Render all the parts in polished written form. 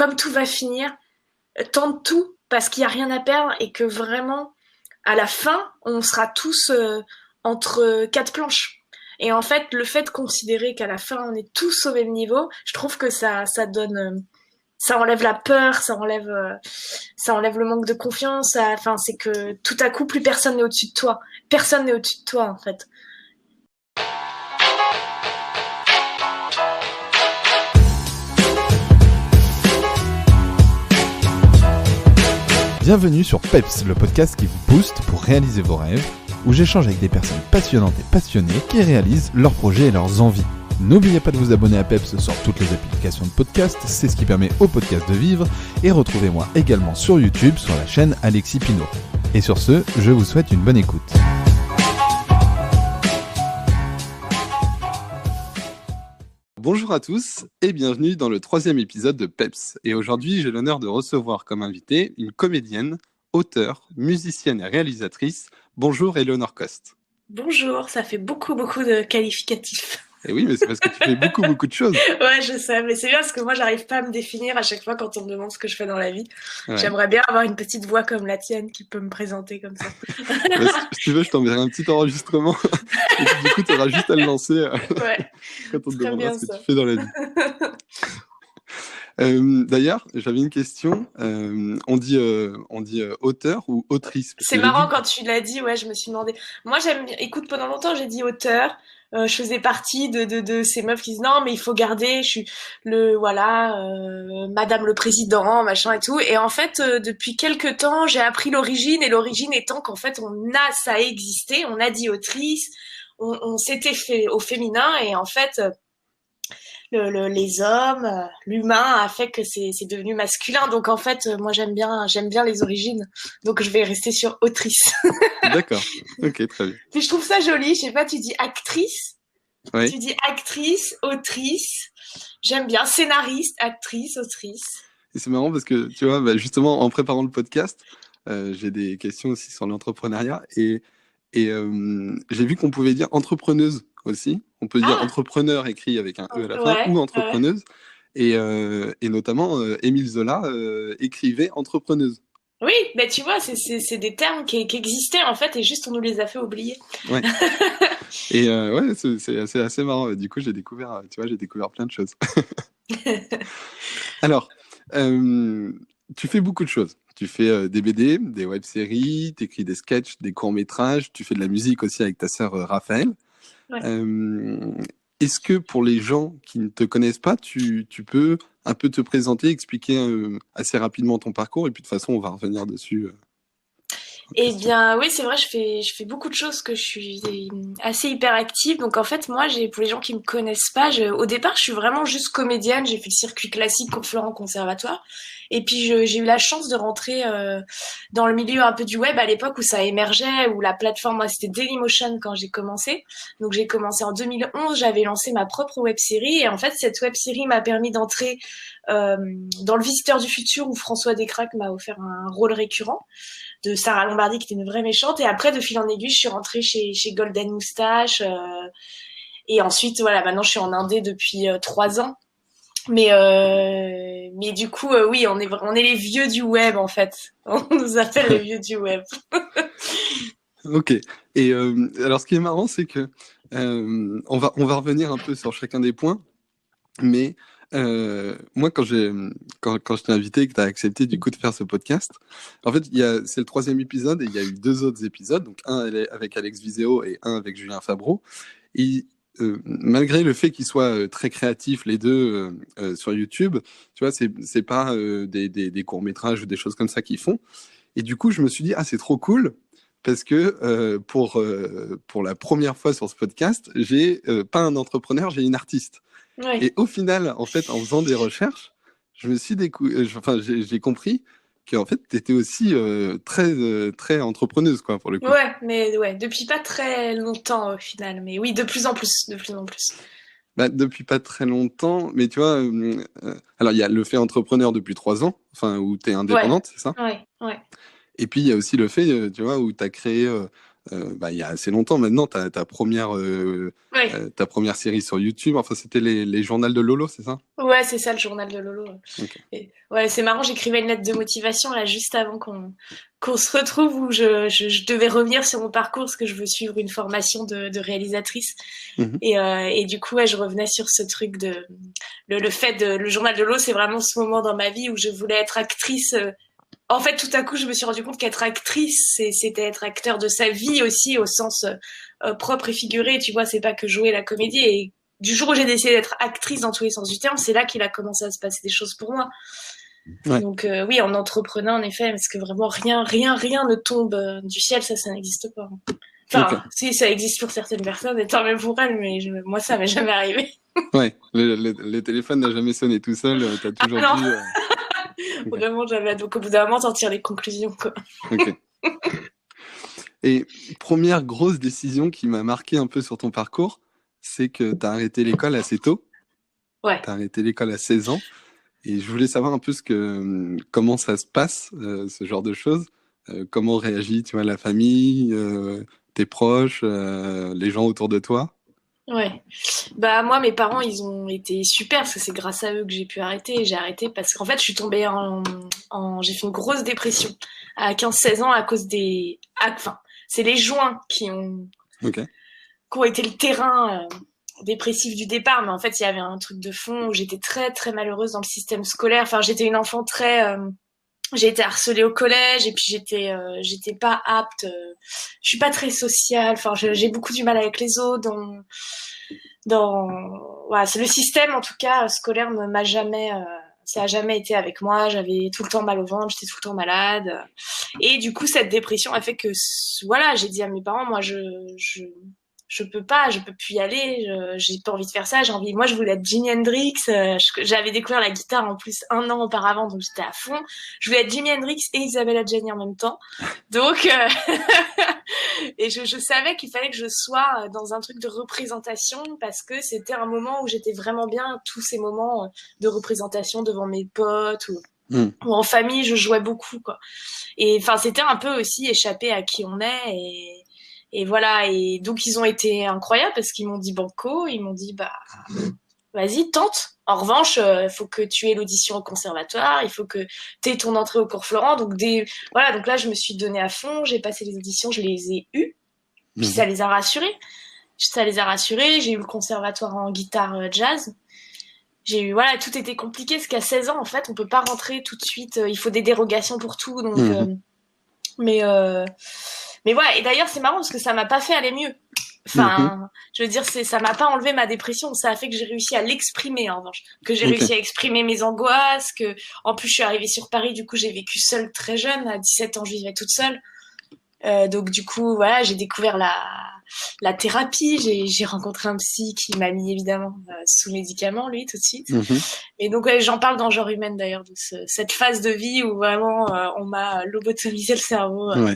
comme tout va finir, tente tout parce qu'il y a rien à perdre et que vraiment, à la fin, on sera tous entre quatre planches. Et en fait, le fait de considérer qu'à la fin, on est tous au même niveau, je trouve que ça donne, ça enlève la peur, ça enlève le manque de confiance. Enfin, c'est que tout à coup, plus personne n'est au-dessus de toi. Personne n'est au-dessus de toi, en fait. Bienvenue sur PEPS, le podcast qui vous booste pour réaliser vos rêves, où j'échange avec des personnes passionnantes et passionnées qui réalisent leurs projets et leurs envies. N'oubliez pas de vous abonner à PEPS sur toutes les applications de podcast, c'est ce qui permet au podcast de vivre, et retrouvez-moi également sur YouTube sur la chaîne Alexis Pinault. Et sur ce, je vous souhaite une bonne écoute. Bonjour à tous et bienvenue dans le 3e épisode de PEPS. Et aujourd'hui, j'ai l'honneur de recevoir comme invitée une comédienne, auteure, musicienne et réalisatrice. Bonjour Eleonore Coste. Bonjour, ça fait beaucoup de qualificatifs. Et oui, mais c'est parce que tu fais beaucoup de choses. Ouais, je sais, mais c'est bien parce que moi, j'arrive pas à me définir à chaque fois quand on me demande ce que je fais dans la vie. Ouais. J'aimerais bien avoir une petite voix comme la tienne qui peut me présenter comme ça. Si tu veux, je t'enverrai un petit enregistrement. Et puis, du coup, tu auras juste à le lancer ouais. Quand on te demandera ce que tu fais dans la vie. D'ailleurs, j'avais une question. On dit auteur ou autrice? C'est marrant quand tu l'as dit, ouais, je me suis demandé. Moi, écoute, pendant longtemps, j'ai dit auteur. Je faisais partie de ces meufs qui disent non, mais il faut garder, je suis Madame le Président, machin et tout. Et en fait, depuis quelques temps, j'ai appris l'origine, et l'origine étant qu'en fait, ça a existé, on a dit autrice, on s'était fait au féminin, et en fait, les hommes, l'humain a fait que c'est devenu masculin. Donc en fait, moi j'aime bien les origines. Donc je vais rester sur autrice. D'accord. Ok, très bien. Puis je trouve ça joli. Je sais pas, tu dis actrice, oui. Tu dis actrice, autrice. J'aime bien scénariste, actrice, autrice. Et c'est marrant parce que tu vois, justement en préparant le podcast, j'ai des questions aussi sur l'entrepreneuriat et j'ai vu qu'on pouvait dire entrepreneuse aussi. On peut dire entrepreneur écrit avec un E à la fin ou entrepreneuse. Ouais. Et notamment, Émile Zola écrivait entrepreneuse. Oui, mais tu vois, c'est des termes qui existaient en fait et juste on nous les a fait oublier. Ouais. Et ouais, c'est assez marrant. Du coup, j'ai découvert plein de choses. Alors, tu fais beaucoup de choses. Tu fais des BD, des web-séries, tu écris des sketchs, des courts-métrages, tu fais de la musique aussi avec ta sœur Raphaël. Ouais. Est-ce que pour les gens qui ne te connaissent pas, tu peux un peu te présenter, expliquer assez rapidement ton parcours et puis de toute façon, on va revenir dessus. Eh bien, oui, c'est vrai, je fais beaucoup de choses, que je suis assez hyperactive. Donc, en fait, moi, pour les gens qui me connaissent pas, au départ, je suis vraiment juste comédienne. J'ai fait le circuit classique Cours Florent Conservatoire. Et puis, j'ai eu la chance de rentrer dans le milieu un peu du web à l'époque où ça émergeait, où la plateforme, moi, c'était Dailymotion quand j'ai commencé. Donc, j'ai commencé en 2011. J'avais lancé ma propre web-série. Et en fait, cette web-série m'a permis d'entrer dans Le Visiteur du Futur où François Descraques m'a offert un rôle récurrent de Sarah Lombardi qui était une vraie méchante, et après de fil en aiguille je suis rentrée chez Golden Moustache et ensuite voilà, maintenant je suis en indé depuis 3 ans, mais du coup oui, on est les vieux du web en fait, on nous appelle les vieux du web. Ok, et alors ce qui est marrant c'est que on va revenir un peu sur chacun des points, mais moi, quand je t'ai invité et que tu as accepté du coup de faire ce podcast, en fait, c'est le 3e épisode et il y a eu 2 autres épisodes, donc un avec Alex Viseo et un avec Julien Fabreau. Et malgré le fait qu'ils soient très créatifs les deux sur YouTube, tu vois, c'est pas des courts-métrages ou des choses comme ça qu'ils font. Et du coup, je me suis dit, c'est trop cool. Parce que pour la première fois sur ce podcast, j'ai pas un entrepreneur, j'ai une artiste. Oui. Et au final, en fait, en faisant des recherches, j'ai compris qu'en fait, tu étais aussi très entrepreneuse, quoi, pour le coup. Ouais, mais ouais, depuis pas très longtemps au final, mais oui, de plus en plus. Depuis pas très longtemps, mais tu vois, alors il y a le fait entrepreneur depuis 3 ans, enfin, où tu es indépendante, c'est ça ? Ouais. Et puis, il y a aussi le fait, tu vois, où tu as créé il y a assez longtemps maintenant, Ouais. ta première série sur YouTube. Enfin, c'était les journaux de Lolo, c'est ça? Ouais, c'est ça le journal de Lolo. Ouais. Ok. Ouais, c'est marrant, j'écrivais une lettre de motivation là juste avant qu'on se retrouve où je devais revenir sur mon parcours parce que je veux suivre une formation de réalisatrice. Mhm. Et du coup, ouais, je revenais sur ce truc de le fait de le journal de l'eau, c'est vraiment ce moment dans ma vie où je voulais être actrice. En fait, tout à coup, je me suis rendu compte qu'être actrice, c'était être acteur de sa vie aussi au sens propre et figuré. Tu vois, c'est pas que jouer la comédie. Et du jour où j'ai décidé d'être actrice dans tous les sens du terme, c'est là qu'il a commencé à se passer des choses pour moi. Ouais. Donc oui, en entreprenant, en effet, parce que vraiment rien ne tombe du ciel, ça n'existe pas. Ok. Enfin, si ça existe pour certaines personnes, et tant même pour elles, mais moi ça m'est jamais arrivé. Ouais. Le téléphone n'a jamais sonné tout seul. T'as Ah toujours non, dû. Ok. vraiment jamais. Donc au bout d'un moment, t'en tires les conclusions, quoi. Ok. Et première grosse décision qui m'a marqué un peu sur ton parcours, c'est que t'as arrêté l'école assez tôt. Ouais. T'as arrêté l'école à 16 ans. Et je voulais savoir un peu comment ça se passe, ce genre de choses. Comment réagit, tu vois, la famille, tes proches, les gens autour de toi. Ouais. Bah moi mes parents ils ont été super parce que c'est grâce à eux que j'ai pu arrêter. J'ai arrêté parce qu'en fait je suis tombée j'ai fait une grosse dépression à 15-16 ans à cause enfin c'est les joints Ok. qui ont été le terrain dépressif du départ, mais en fait il y avait un truc de fond où j'étais très très malheureuse dans le système scolaire. Enfin j'étais une enfant très j'ai été harcelée au collège et puis j'étais pas apte. Je suis pas très sociale. Enfin j'ai beaucoup du mal avec les autres. Voilà, c'est le système en tout cas scolaire m'a jamais ça a jamais été avec moi, j'avais tout le temps mal au ventre, j'étais tout le temps malade et du coup cette dépression a fait que voilà, j'ai dit à mes parents moi je peux pas, je peux plus y aller, j'ai pas envie de faire ça, j'ai envie moi je voulais être Jimi Hendrix, j'avais découvert la guitare en plus un an auparavant donc j'étais à fond, je voulais être Jimi Hendrix et Isabelle Adjani en même temps. Donc et je savais qu'il fallait que je sois dans un truc de représentation parce que c'était un moment où j'étais vraiment bien, tous ces moments de représentation devant mes potes Hmm. ou en famille, je jouais beaucoup, quoi. Et enfin, c'était un peu aussi échapper à qui on est et voilà. Et donc, ils ont été incroyables parce qu'ils m'ont dit banco, ils m'ont dit, bah, vas-y, tente. En revanche, il faut que tu aies l'audition au conservatoire, il faut que tu aies ton entrée au cours Florent. Donc, voilà, donc là, je me suis donnée à fond, j'ai passé les auditions, je les ai eues. Puis Mhm. ça les a rassurés. Ça les a rassurés. J'ai eu le conservatoire en guitare jazz. J'ai eu, voilà, tout était compliqué parce qu'à 16 ans, en fait, on peut pas rentrer tout de suite. Il faut des dérogations pour tout. Donc, Mhm. mais, euh, mais voilà. Et d'ailleurs, c'est marrant parce que ça m'a pas fait aller mieux. Mhm. Enfin, je veux dire, ça m'a pas enlevé ma dépression. Ça a fait que j'ai réussi à l'exprimer, en revanche. Que j'ai Ok. réussi à exprimer mes angoisses, en plus, je suis arrivée sur Paris. Du coup, j'ai vécu seule très jeune. À 17 ans, je vivais toute seule. Donc du coup, voilà, j'ai découvert la thérapie. J'ai rencontré un psy qui m'a mis évidemment sous médicaments, lui, tout de suite. Mhm. Et donc ouais, j'en parle dans Genre Humaine d'ailleurs de cette phase de vie où vraiment on m'a lobotomisé le cerveau. Ouais.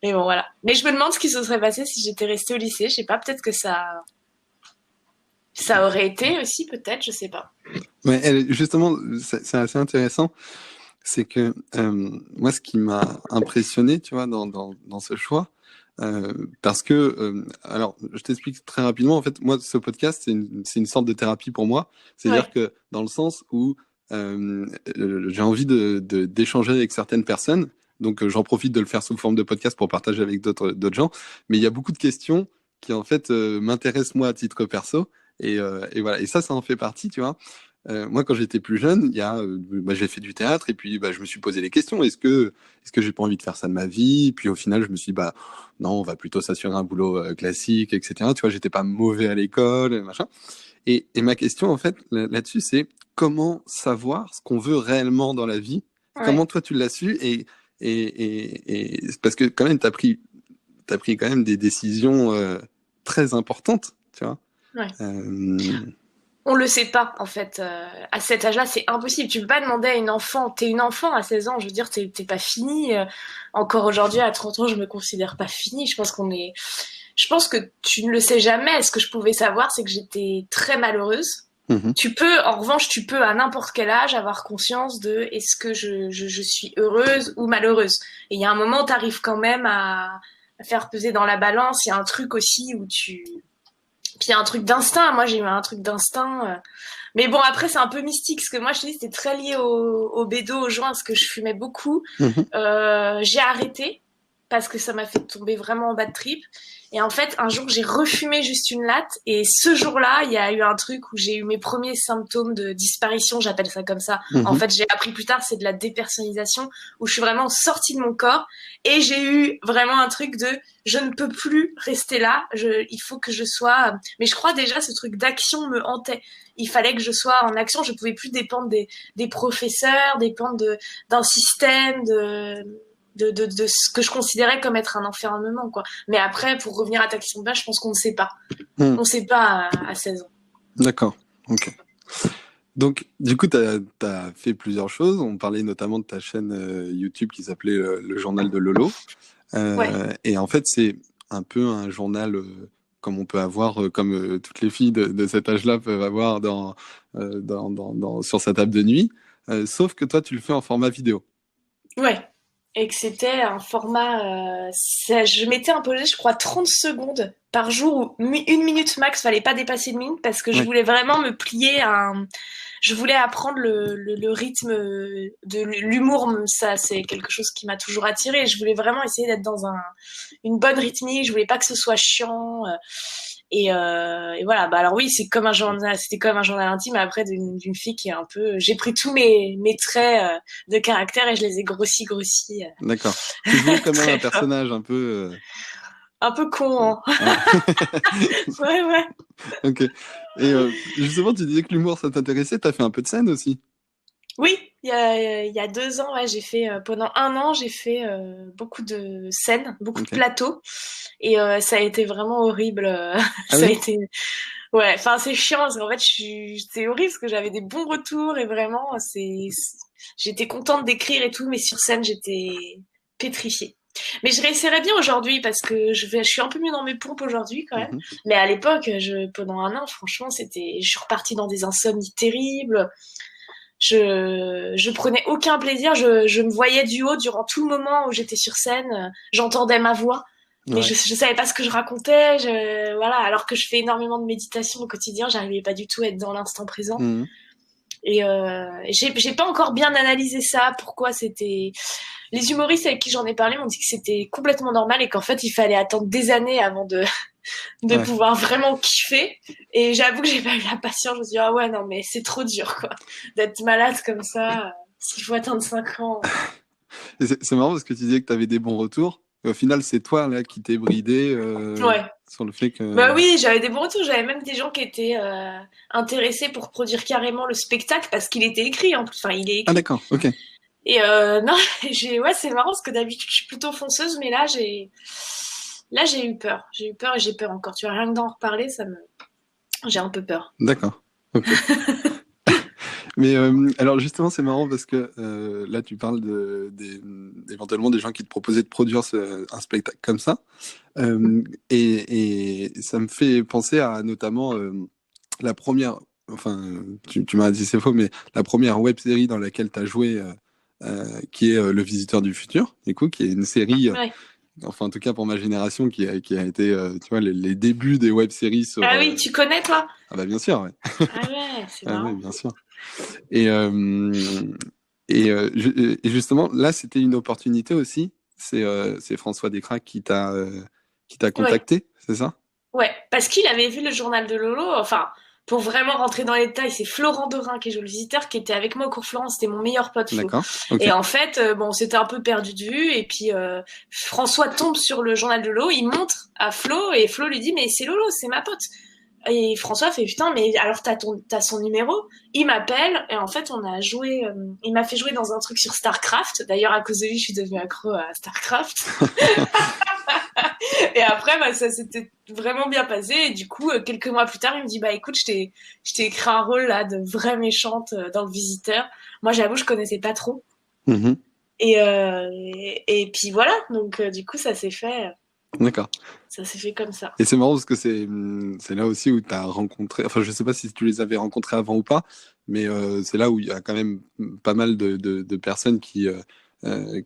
Mais bon voilà. Mais je me demande ce qui se serait passé si j'étais restée au lycée. Je sais pas, peut-être que ça aurait été aussi, peut-être, je sais pas. Ouais, justement, c'est assez intéressant. C'est que moi, ce qui m'a impressionné, tu vois, dans ce choix, parce que, alors, je t'explique très rapidement. En fait, moi, ce podcast, c'est une sorte de thérapie pour moi. C'est-à-dire Ouais, que dans le sens où j'ai envie d'échanger avec certaines personnes, donc j'en profite de le faire sous forme de podcast pour partager avec d'autres gens. Mais il y a beaucoup de questions qui, en fait, m'intéressent moi à titre perso. Et voilà. Et ça en fait partie, tu vois. Moi, quand j'étais plus jeune, j'ai fait du théâtre et puis je me suis posé les questions. Est-ce que j'ai pas envie de faire ça de ma vie? Et puis au final, je me suis dit, bah non, on va plutôt s'assurer un boulot classique, etc. Tu vois, j'étais pas mauvais à l'école, machin. Et ma question en fait là-dessus, c'est comment savoir ce qu'on veut réellement dans la vie? ouais, Comment toi tu l'as su? Et parce que quand même, t'as pris quand même des décisions très importantes, tu vois. ouais. Euh, On le sait pas, en fait. À cet âge-là, c'est impossible. Tu peux pas demander à une enfant. T'es une enfant à 16 ans, je veux dire, t'es pas fini. Encore aujourd'hui, à 30 ans, je me considère pas finie. Je pense que tu ne le sais jamais. Ce que je pouvais savoir, c'est que j'étais très malheureuse. mhm, En revanche, tu peux à n'importe quel âge avoir conscience de est-ce que je suis heureuse ou malheureuse. Et il y a un moment, t'arrives quand même faire peser dans la balance. Il y a un truc aussi où puis il y a un truc d'instinct. Moi, j'ai eu un truc d'instinct. Mais bon, après, c'est un peu mystique, parce que moi, je te dis, c'était très lié au bédo, au joint, parce que je fumais beaucoup. Mhm. J'ai arrêté, parce que ça m'a fait tomber vraiment en bas de trip. Et en fait, un jour, j'ai refumé juste une latte, et ce jour-là, il y a eu un truc où j'ai eu mes premiers symptômes de disparition, j'appelle ça comme ça. En Mhm. fait, j'ai appris plus tard, c'est de la dépersonnalisation, où je suis vraiment sortie de mon corps, et j'ai eu vraiment un truc de, je ne peux plus rester là, il faut que je sois... Mais je crois déjà, ce truc d'action me hantait. Il fallait que je sois en action, je pouvais plus dépendre des professeurs, dépendre d'un système, de ce que je considérais comme être un enfermement, quoi. Mais après, pour revenir à ta question de base, je pense qu'on ne sait pas. Mhm. On ne sait pas à 16 ans. D'accord. Ok. Donc, du coup, tu as fait plusieurs choses. On parlait notamment de ta chaîne YouTube qui s'appelait Le Journal de Lolo. Ouais. Et en fait, c'est un peu un journal comme on peut avoir, comme toutes les filles de cet âge-là peuvent avoir sur sa table de nuit. Sauf que toi, tu le fais en format vidéo. Ouais. Et que c'était un format... je m'étais imposé, je crois, 30 secondes par jour ou une minute max, fallait pas dépasser une minute parce que je Ouais. voulais vraiment me plier à un... Je voulais apprendre le rythme de l'humour, ça c'est quelque chose qui m'a toujours attiré. Je voulais vraiment essayer d'être dans une bonne rythmique, je voulais pas que ce soit chiant. Et voilà, bah alors oui, c'est comme un journal, c'était comme un journal intime après d'une fille qui est un peu. J'ai pris tous mes traits de caractère et je les ai grossis, D'accord. Tu jouais comme un très fort. personnage un peu. Un peu con, hein. Ouais. Ouais, ouais. Ok. Et justement, tu disais que l'humour, ça t'intéressait. T'as fait un peu de scène aussi. Oui, il y a 2 ans, ouais, j'ai fait pendant un an, j'ai fait beaucoup de scènes, beaucoup de Ok. plateaux, et ça a été vraiment horrible. Ah Ça a oui? été, ouais, enfin c'est chiant parce qu'en fait, c'est horrible parce que j'avais des bons retours et vraiment, j'étais contente d'écrire et tout, mais sur scène, j'étais pétrifiée. Mais je réessayerais bien aujourd'hui parce que je suis un peu mieux dans mes pompes aujourd'hui quand même. Mhm. Mais à l'époque, pendant un an, franchement, je suis repartie dans des insomnies terribles. Je prenais aucun plaisir. Je me voyais du haut durant tout le moment où j'étais sur scène. J'entendais ma voix, mais Ouais. je savais pas ce que je racontais. Voilà, alors que je fais énormément de méditation au quotidien, j'arrivais pas du tout à être dans l'instant présent. Mhm. Et j'ai pas encore bien analysé ça. Pourquoi c'était les humoristes avec qui j'en ai parlé m'ont dit que c'était complètement normal et qu'en fait il fallait attendre des années avant de Ouais. pouvoir vraiment kiffer. Et j'avoue que j'ai pas eu la patience. Je me suis dit, ah ouais, non, mais c'est trop dur, quoi. D'être malade comme ça, s'il faut atteindre 5 ans. Et c'est marrant parce que tu disais que tu avais des bons retours. Et au final, c'est toi là qui t'es bridé Ouais. sur le fait que. Bah oui, j'avais des bons retours. J'avais même des gens qui étaient intéressés pour produire carrément le spectacle parce qu'il était écrit en plus. Enfin, il est Ah écrit. d'accord. Ok. Et non, ouais, c'est marrant parce que d'habitude je suis plutôt fonceuse, mais là j'ai eu peur. J'ai eu peur et j'ai peur encore. Tu vois, rien que d'en reparler, j'ai un peu peur. D'accord. Ok. Mais alors justement, c'est marrant parce que là, tu parles éventuellement des gens qui te proposaient de produire un spectacle comme ça. Et ça me fait penser à notamment la première, enfin, tu m'as dit c'est faux, mais la première web série dans laquelle tu as joué, qui est Le Visiteur du Futur, du coup, qui est une série, Ouais. enfin en tout cas pour ma génération, qui a été, tu vois, les débuts des web séries sur... Ah oui, tu connais toi? Ah bah bien sûr, ouais. Ah ouais, c'est Ah ouais, marrant. bien sûr. Et, et justement, là, c'était une opportunité aussi. C'est François Descraques qui t'a Ouais. contacté, c'est ça? Ouais, parce qu'il avait vu le journal de Lolo. Enfin, pour vraiment rentrer dans les détails, c'est Florent Dorin, qui est le visiteur, qui était avec moi au cours Florent. C'était mon meilleur pote, Flo. D'accord. Ok. Et en fait, bon, c'était un peu perdu de vue. Et puis, François tombe sur le journal de Lolo. Il montre à Flo et Flo lui dit, mais c'est Lolo, c'est ma pote. Et François fait putain, mais alors t'as son numéro. Il m'appelle et en fait on a joué. Il m'a fait jouer dans un truc sur Starcraft. D'ailleurs à cause de lui, je suis devenue accro à Starcraft. Et après, bah, ça s'était vraiment bien passé. Et du coup, quelques mois plus tard, il me dit bah écoute, je t'ai écrit un rôle là de vraie méchante dans le Visiteur. Moi, j'avoue, je connaissais pas trop. Mhm. Et puis voilà. Donc du coup, D'accord. ça s'est fait comme ça. Et c'est marrant parce que c'est là aussi où tu as rencontré, enfin je sais pas si tu les avais rencontrés avant ou pas, mais c'est là où il y a quand même pas mal de personnes qui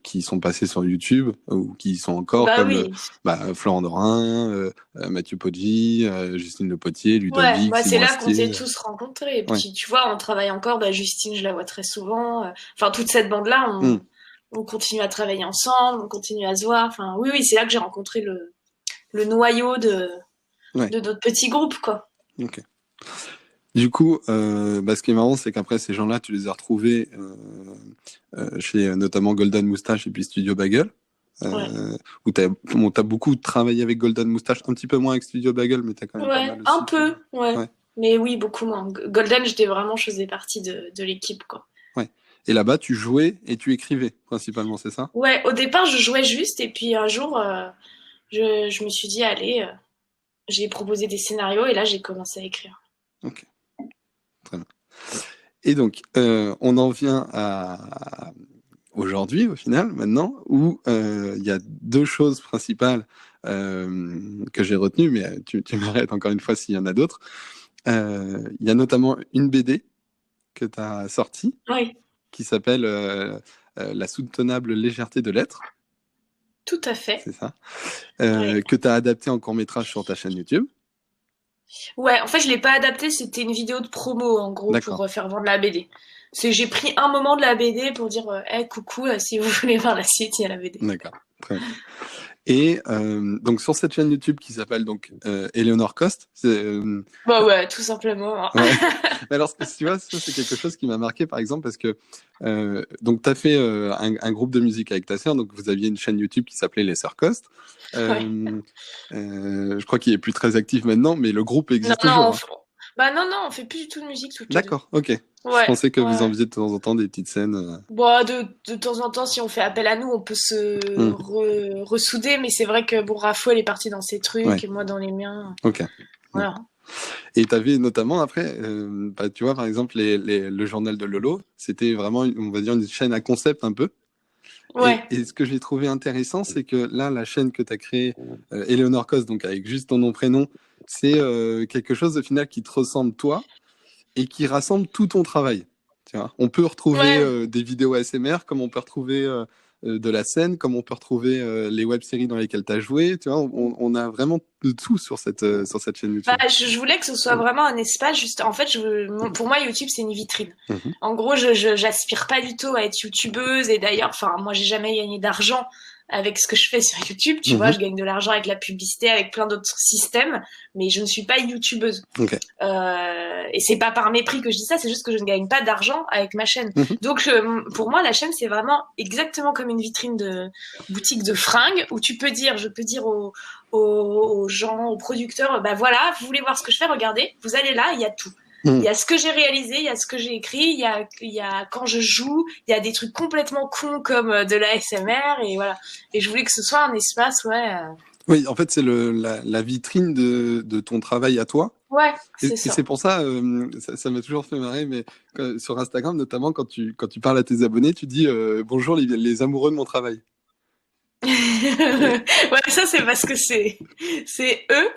qui sont passés sur YouTube ou qui y sont encore, Bah comme oui. Florent Dorin, Mathieu Poggi, Justine Le Potier, Ouais, Ludovic, bah c'est Simon là qu'on s'est Astier. tous rencontrés. Et Ouais. puis tu vois, on travaille encore. Bah Justine, je la vois très souvent. Enfin, toute cette bande-là, Hmm. on continue à travailler ensemble, on continue à se voir. Enfin, oui, oui, c'est là que j'ai rencontré le noyau Ouais. de notre petit groupe, quoi. Ok. Du coup, ce qui est marrant, c'est qu'après ces gens-là, tu les as retrouvés chez notamment Golden Moustache et puis Studio Bagel, Ouais. où t'as beaucoup travaillé avec Golden Moustache, un petit peu moins avec Studio Bagel, mais t'as quand même pas Ouais, mal un aussi fait. peu, ouais. Ouais, Mais oui, beaucoup moins. Golden, je faisais partie de l'équipe, quoi. ouais. Et là-bas, tu jouais et tu écrivais principalement, c'est ça? Ouais, au départ, je jouais juste, et puis un jour, je me suis dit, allez, j'ai proposé des scénarios, et là, j'ai commencé à écrire. Ok, très bien. Et donc, on en vient à aujourd'hui, au final, maintenant, où il y a deux choses principales que j'ai retenues, mais tu m'arrêtes encore une fois s'il y en a d'autres. Il y a notamment une BD que tu as sortie Oui, qui s'appelle La soutenable légèreté de l'être, tout à fait. c'est ça, Ouais. que tu as adapté en court-métrage sur ta chaîne YouTube. Ouais, en fait, je l'ai pas adapté, c'était une vidéo de promo, en gros, D'accord, pour faire vendre la BD. J'ai pris un moment de la BD pour dire, hey, coucou, si vous voulez voir la suite, il y a la BD. d'accord, très bien. Et donc sur cette chaîne YouTube qui s'appelle donc Eleanor Cost, Bah ouais, tout simplement. ouais. Mais alors, tu vois, ça, c'est quelque chose qui m'a marqué, par exemple, parce que donc tu as fait un groupe de musique avec ta sœur, donc vous aviez une chaîne YouTube qui s'appelait Les Sœurs Cost. Ouais. Je crois qu'il est plus très actif maintenant, mais le groupe Non, existe non, toujours. Hein. bah non, non, on fait plus du tout de musique toutes les deux. D'accord, ok. Je Ouais, pensais que vous en ouais. faisiez de temps en temps des petites scènes. Bon, de temps en temps, si on fait appel à nous, on peut se Hmm, ressouder, mais c'est vrai que bon, Rafo, elle est partie dans ses trucs, ouais, et moi dans les miens. ok. Voilà. Et tu avais notamment après, tu vois, par exemple, le journal de Lolo, c'était vraiment, on va dire, une chaîne à concept un peu. Ouais, Et ce que j'ai trouvé intéressant, c'est que là, la chaîne que tu as créée, Eleanor Cos, donc avec juste ton nom, prénom, c'est quelque chose au final qui te ressemble toi et qui rassemble tout ton travail. Tu vois, on peut retrouver ouais. des vidéos ASMR, comme on peut retrouver de la scène, comme on peut retrouver les web-séries dans lesquelles tu as joué. Tu vois, on a vraiment de tout sur cette chaîne Bah, YouTube. je voulais que ce soit vraiment un espace juste. En fait, pour moi, YouTube, c'est une vitrine. Mhm, En gros, j'aspire pas du tout à être youtubeuse. Et d'ailleurs, enfin, moi, j'ai jamais gagné d'argent avec ce que je fais sur YouTube. Tu vois, mhm, je gagne de l'argent avec la publicité, avec plein d'autres systèmes, mais je ne suis pas youtubeuse. ok. Et c'est pas par mépris que je dis ça, c'est juste que je ne gagne pas d'argent avec ma chaîne. Mhm, Donc, pour moi, la chaîne, c'est vraiment exactement comme une vitrine de boutique de fringues où je peux dire aux gens, aux producteurs, bah voilà, vous voulez voir ce que je fais, regardez, vous allez là, il y a tout. Il mhm. y a ce que j'ai réalisé, il y a ce que j'ai écrit, il y a quand je joue, il y a des trucs complètement cons comme de la SMR et voilà. Et je voulais que ce soit un espace, ouais, Oui, en fait, c'est la vitrine de ton travail à toi. ouais, c'est Et c'est ça. pour ça, ça m'a toujours fait marrer, mais sur Instagram, notamment, quand tu parles à tes abonnés, tu dis bonjour les amoureux de mon travail. Et- Ouais, ça c'est parce que c'est eux,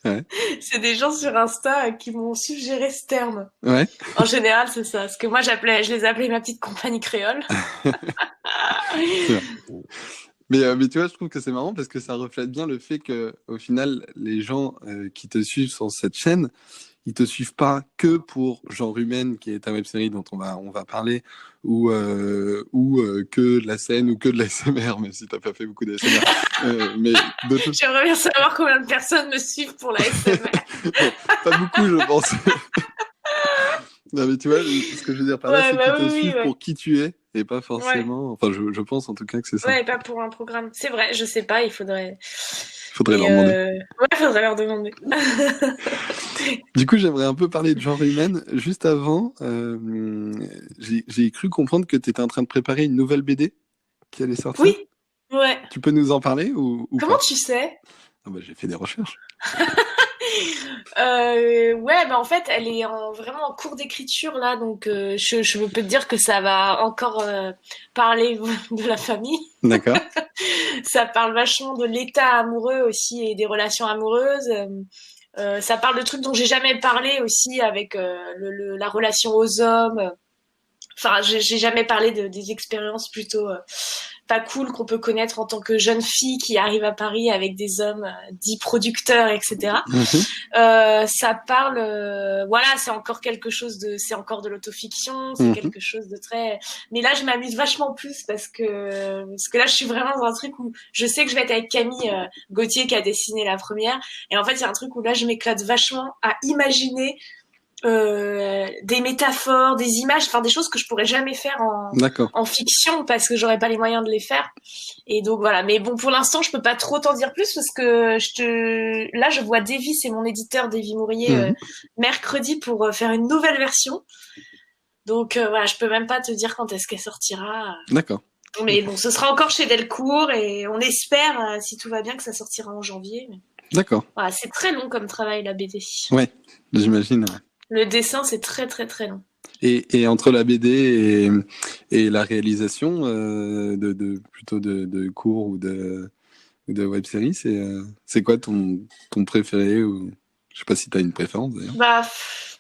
ouais, c'est des gens sur Insta qui m'ont suggéré ce terme. ouais. En général, c'est ça. Parce que moi, je les appelais ma petite compagnie créole. C'est vrai. Mais tu vois, je trouve que c'est marrant parce que ça reflète bien le fait que, au final, les gens qui te suivent sur cette chaîne, ils te suivent pas que pour Genre Humaine, qui est ta web série dont on va parler, ou que de la scène ou que de la SMR, même si t'as pas fait beaucoup d'ASMR. Mais de toute J'aimerais bien savoir combien de personnes me suivent pour la SMR. bon, pas beaucoup, je pense. Non, mais tu vois, ce que je veux dire par là, Ouais, c'est qu'ils bah te oui, oui, suivent ouais. pour qui tu es et pas Ouais. forcément. Enfin, je pense en tout cas que c'est ça. Ouais, pas pour un programme. C'est vrai, je sais pas, il faudrait. Il faudrait leur Mais demander. ouais, il faudrait leur demander. Du coup, j'aimerais un peu parler de genre humaine. Juste avant, j'ai cru comprendre que tu étais en train de préparer une nouvelle BD qui allait sortir. Oui, ouais. Tu peux nous en parler ou Comment pas? tu sais? Ah bah, j'ai fait des recherches. Ouais, bah en fait, elle est vraiment en cours d'écriture là, donc je peux te dire que ça va encore parler de la famille. D'accord. Ça parle vachement de l'état amoureux aussi et des relations amoureuses. Ça parle de trucs dont j'ai jamais parlé aussi avec la relation aux hommes. enfin, j'ai jamais parlé des expériences plutôt pas cool qu'on peut connaître en tant que jeune fille qui arrive à Paris avec des hommes dits producteurs, etc. Mhm. Ça parle, voilà, c'est encore de l'autofiction, c'est Mhm. quelque chose de très. Mais là, je m'amuse vachement plus parce que là, je suis vraiment dans un truc où je sais que je vais être avec Camille Gauthier qui a dessiné la première, et en fait, il y a un truc où là, je m'éclate vachement à imaginer des métaphores, des images, enfin des choses que je pourrais jamais faire D'accord. en fiction parce que j'aurais pas les moyens de les faire. Et donc voilà. Mais bon, pour l'instant, je peux pas trop t'en dire plus parce que là, je vois Davy, c'est mon éditeur Davy Mourier, Mhm. mercredi pour faire une nouvelle version. Donc voilà, je peux même pas te dire quand est-ce qu'elle sortira. D'accord. Mais bon, ce sera encore chez Delcourt et on espère, si tout va bien, que ça sortira en janvier. Mais D'accord. voilà, c'est très long comme travail la BD. Ouais, j'imagine. Ouais. Le dessin, c'est très très très long. Et entre la BD et la réalisation plutôt de cours ou de web-série, c'est quoi ton préféré ou je sais pas si tu as une préférence d'ailleurs. Bah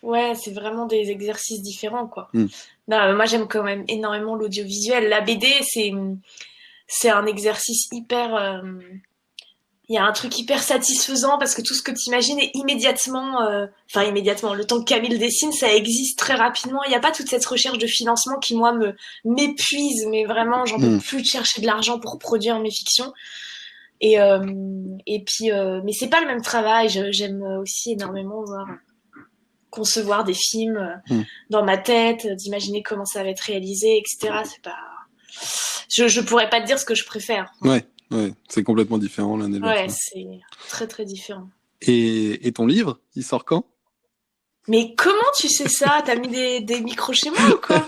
ouais, c'est vraiment des exercices différents quoi. Hmm. Non, moi j'aime quand même énormément l'audiovisuel. La BD, c'est un exercice hyper il y a un truc hyper satisfaisant parce que tout ce que tu imagines est immédiatement enfin immédiatement, le temps que Camille dessine, ça existe très rapidement. Il n'y a pas toute cette recherche de financement qui moi me m'épuise, mais vraiment j'en peux Hmm. plus de chercher de l'argent pour produire mes fictions. Et puis mais c'est pas le même travail. J'aime aussi énormément concevoir des films Hmm. dans ma tête, d'imaginer comment ça va être réalisé, etc. C'est pas, je pourrais pas te dire ce que je préfère. Ouais, ouais, c'est complètement différent l'un et l'autre. Ouais, Ouais. c'est très très différent. Et ton livre, il sort quand? Mais comment tu sais ça? T'as mis des micros chez moi ou quoi?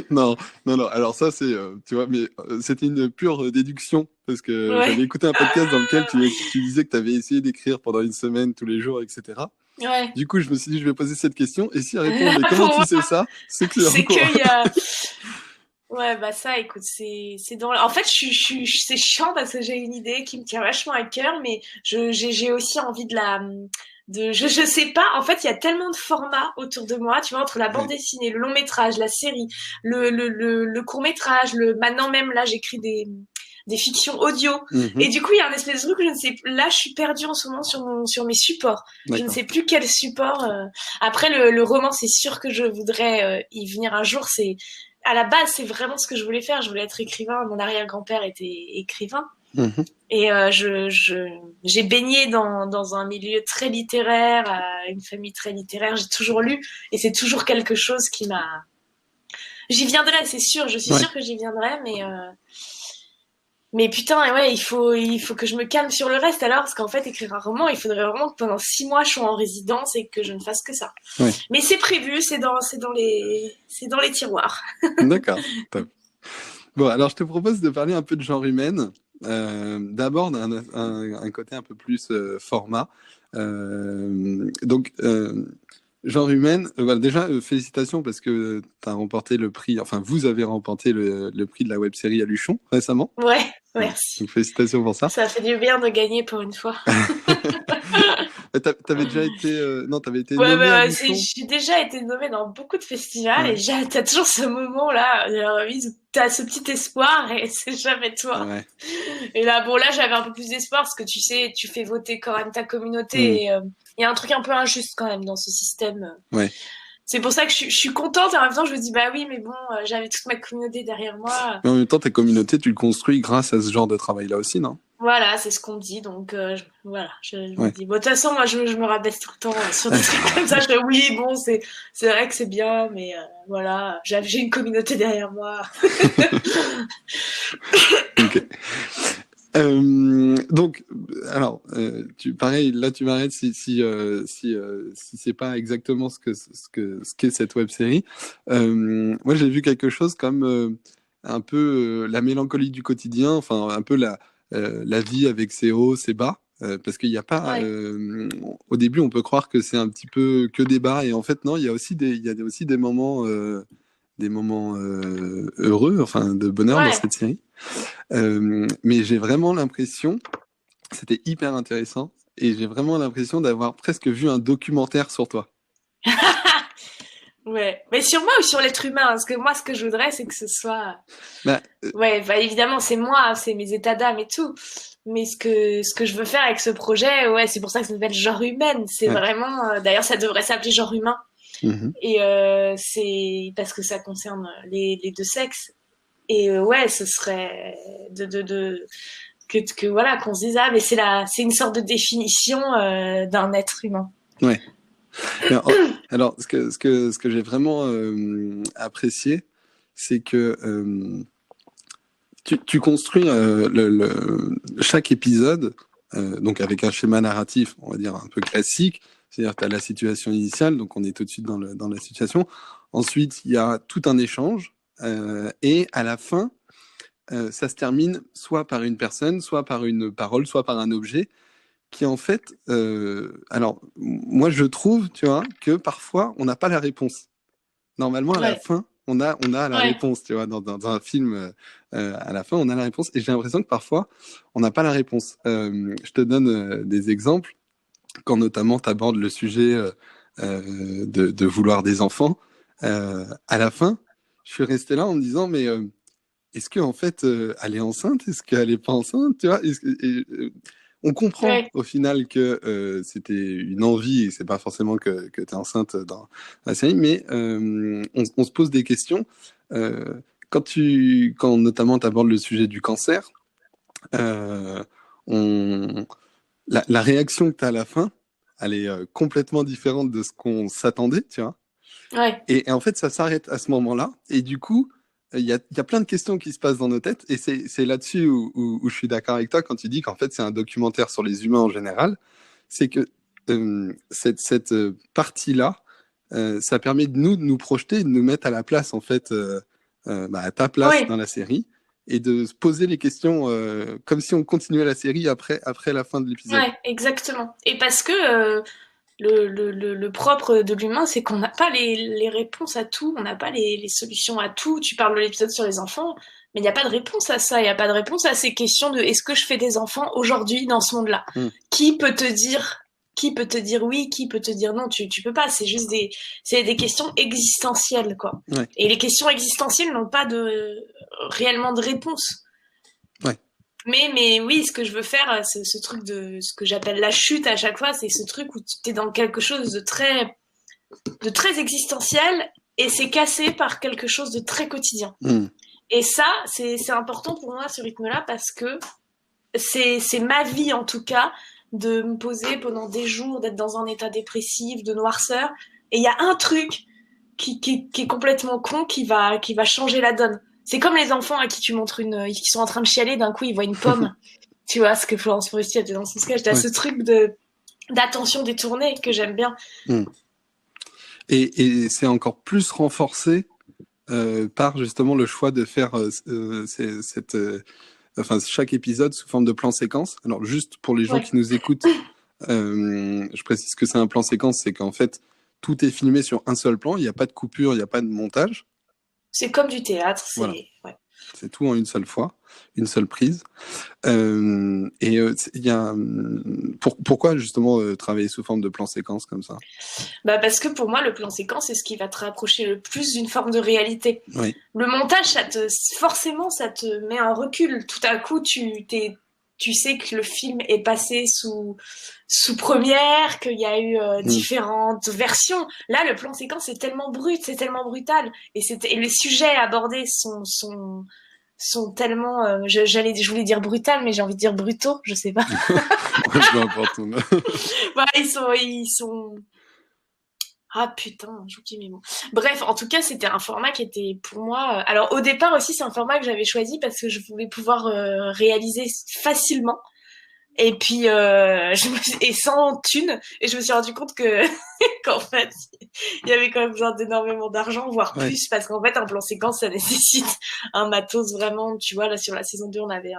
Non, non, non. Alors ça, c'est, tu vois, mais c'était une pure déduction parce que j'avais Ouais, écouté un podcast dans lequel tu disais que tu avais essayé d'écrire pendant une semaine tous les jours, etc. ouais. Du coup, je me suis dit, je vais poser cette question. Et si elle répond, mais comment Pour tu moi, sais ça? C'est que c'est en c'est cours. qu'il y a. Ouais, bah ça, écoute, c'est dans. En fait, c'est chiant parce que j'ai une idée qui me tient vachement à cœur, mais j'ai aussi envie je sais pas. En fait, il y a tellement de formats autour de moi, tu vois, entre la bande Ouais. dessinée, le long métrage, la série, le court métrage, maintenant même là, j'écris des fictions audio. Et Mhm. du coup, il y a un espèce de truc, je ne sais, là, je suis perdue en ce moment sur mes supports. Je ne D'accord. sais plus quel support. Après, le roman, c'est sûr que je voudrais y venir un jour. À la base, c'est vraiment ce que je voulais faire. Je voulais être écrivain. Mon arrière-grand-père était écrivain. Mhm. Et j'ai baigné dans un milieu très littéraire, une famille très littéraire. J'ai toujours lu. Et c'est toujours quelque chose qui m'a... J'y viendrai, c'est sûr. Je suis Ouais. sûre que j'y viendrai, mais putain, ouais, il faut que je me calme sur le reste alors, parce qu'en fait, écrire un roman, il faudrait vraiment que pendant 6 mois, je sois en résidence et que je ne fasse que ça. Ouais. Mais c'est prévu, c'est dans les tiroirs. D'accord. Top. Bon, alors je te propose de parler un peu de genre humaine. D'abord un côté un peu plus format. Donc, genre humaine, voilà, déjà, félicitations parce que tu as remporté le prix, enfin, vous avez remporté le prix de la web-série à Luchon récemment. Ouais, Ouais. merci. Donc, félicitations pour ça. Ça fait du bien de gagner pour une fois. T'avais déjà été, non, t'avais été Ouais, nommé à bah, Luchon. j'ai déjà été nommée dans beaucoup de festivals et Ouais, t'as toujours ce moment-là de la remise où t'as ce petit espoir et c'est jamais toi. ouais. Et là, bon, là, j'avais un peu plus d'espoir parce que tu sais, tu fais voter quand même ta Hmm. communauté et il y a un truc un peu injuste quand même dans ce système. Ouais. C'est pour ça que je suis contente et en même temps, je me dis, bah oui, mais bon, j'avais toute ma communauté derrière moi. Mais en même temps, ta communauté, tu le construis grâce à ce genre de travail-là aussi, non? Voilà, c'est ce qu'on me dit. Donc, voilà, je me Ouais. dis, bon, de toute façon, moi, je me rabaisse tout le temps sur des trucs comme ça. Je fais, oui, bon, c'est vrai que c'est bien, mais voilà, j'ai une communauté derrière moi. Ok. Donc, alors, pareil, là, tu m'arrêtes si c'est pas exactement ce qu'est cette web série. Moi, j'ai vu quelque chose comme un peu la mélancolie du quotidien, enfin, un peu la vie avec ses hauts, ses bas. Parce qu'il n'y a pas, Ouais, au début, on peut croire que c'est un petit peu que des bas, et en fait, non, il y a aussi des moments heureux, enfin, de bonheur dans ouais. cette série. Mais j'ai vraiment l'impression, c'était hyper intéressant, et j'ai vraiment l'impression d'avoir presque vu un documentaire sur toi. Ouais. Mais sur moi ou sur l'être humain? Parce que moi, ce que je voudrais, c'est que ce soit... Bah, Ouais, bah évidemment, c'est moi, c'est mes états d'âme et tout. Mais ce que je veux faire avec ce projet, ouais, c'est pour ça que ça s'appelle genre humaine. C'est ouais. vraiment... d'ailleurs, ça devrait s'appeler genre humain. Mhm. Et c'est parce que ça concerne les deux sexes. Et ouais, ce serait que voilà, qu'on se dise, ah, mais c'est une sorte de définition d'un être humain. Ouais. Mais alors, ce que j'ai vraiment apprécié, c'est que tu construis chaque épisode, donc avec un schéma narratif, on va dire un peu classique. C'est-à-dire que tu as la situation initiale, donc on est tout de suite dans la situation. Ensuite, il y a tout un échange, et à la fin, ça se termine soit par une personne, soit par une parole, soit par un objet, qui en fait, alors moi je trouve, tu vois, que parfois on n'a pas la réponse. Normalement, à la Ouais, fin, on a la ouais, réponse, tu vois, dans un film, à la fin, on a la réponse, et j'ai l'impression que parfois, on n'a pas la réponse. Je te donne des exemples, quand notamment tu abordes le sujet de vouloir des enfants. À la fin, je suis resté là en me disant, mais est-ce qu'en fait, elle est enceinte? Est-ce qu'elle n'est pas enceinte? Tu vois, on comprend ouais, au final que c'était une envie et c'est pas forcément que tu es enceinte dans la série, mais on se pose des questions. Euh, quand notamment tu abordes le sujet du cancer, euh, on, la réaction que tu as à la fin, elle est complètement différente de ce qu'on s'attendait, tu vois. ouais, Et en fait, ça s'arrête à ce moment-là. Et du coup, il y a plein de questions qui se passent dans nos têtes. Et c'est là-dessus où je suis d'accord avec toi quand tu dis qu'en fait, c'est un documentaire sur les humains en général. C'est que cette partie-là, ça permet de nous projeter, de nous mettre à la place, en fait, à ta place dans ouais, la série, et de se poser les questions comme si on continuait la série après la fin de l'épisode. ouais, exactement. Et parce que le propre de l'humain, c'est qu'on n'a pas les réponses à tout, on n'a pas les solutions à tout. Tu parles de l'épisode sur les enfants, mais il n'y a pas de réponse à ça, il n'y a pas de réponse à ces questions de est-ce que je fais des enfants aujourd'hui dans ce monde-là? Hmm. Qui peut te dire, qui peut te dire oui, qui peut te dire non? Tu peux pas, c'est des questions existentielles, quoi. Ouais, Et les questions existentielles n'ont pas réellement de réponse. ouais. Mais oui, ce que je veux faire, c'est ce truc de ce que j'appelle la chute à chaque fois, c'est ce truc où tu es dans quelque chose de très existentiel et c'est cassé par quelque chose de très quotidien. Hmm. Et ça, c'est important pour moi, ce rythme-là, parce que c'est ma vie, en tout cas, de me poser pendant des jours, d'être dans un état dépressif, de noirceur. Et il y a un truc qui est complètement con, qui va changer la donne. C'est comme les enfants à qui tu montres qui sont en train de chialer, d'un coup ils voient une pomme. Tu vois, ce que Florence Foresti a dit dans son sketch. T'as Ouais. ce truc d'attention détournée que j'aime bien. Hmm. Et c'est encore plus renforcé par justement le choix de faire enfin, chaque épisode sous forme de plan séquence. Alors juste pour les gens Ouais. qui nous écoutent, je précise que c'est un plan séquence, c'est qu'en fait tout est filmé sur un seul plan, il n'y a pas de coupure, il n'y a pas de montage. C'est comme du théâtre, Voilà, c'est... Ouais. c'est tout en une seule fois, une seule prise. Il y a pourquoi justement travailler sous forme de plan séquence comme ça? Bah parce que pour moi, le plan séquence, c'est ce qui va te rapprocher le plus d'une forme de réalité. Oui. Le montage, forcément, ça te met en recul. Tout à coup, tu sais que le film est passé sous première, qu'il y a eu Mm. différentes versions. Là, le plan séquence est tellement brut, c'est tellement brutal, et les sujets abordés sont tellement, je voulais dire brutal, mais j'ai envie de dire brutaux, je sais pas. Peu importe. Voilà, ils sont, ah putain, j'oublie mes mots. Bref, en tout cas, c'était un format qui était pour moi. Alors au départ aussi, c'est un format que j'avais choisi parce que je voulais pouvoir réaliser facilement. Et puis et sans thune. Et je me suis rendu compte que qu'en fait, il y avait quand même besoin d'énormément d'argent, voire Ouais. plus, parce qu'en fait, un plan séquence, ça nécessite un matos vraiment. Tu vois, là sur la saison 2, on avait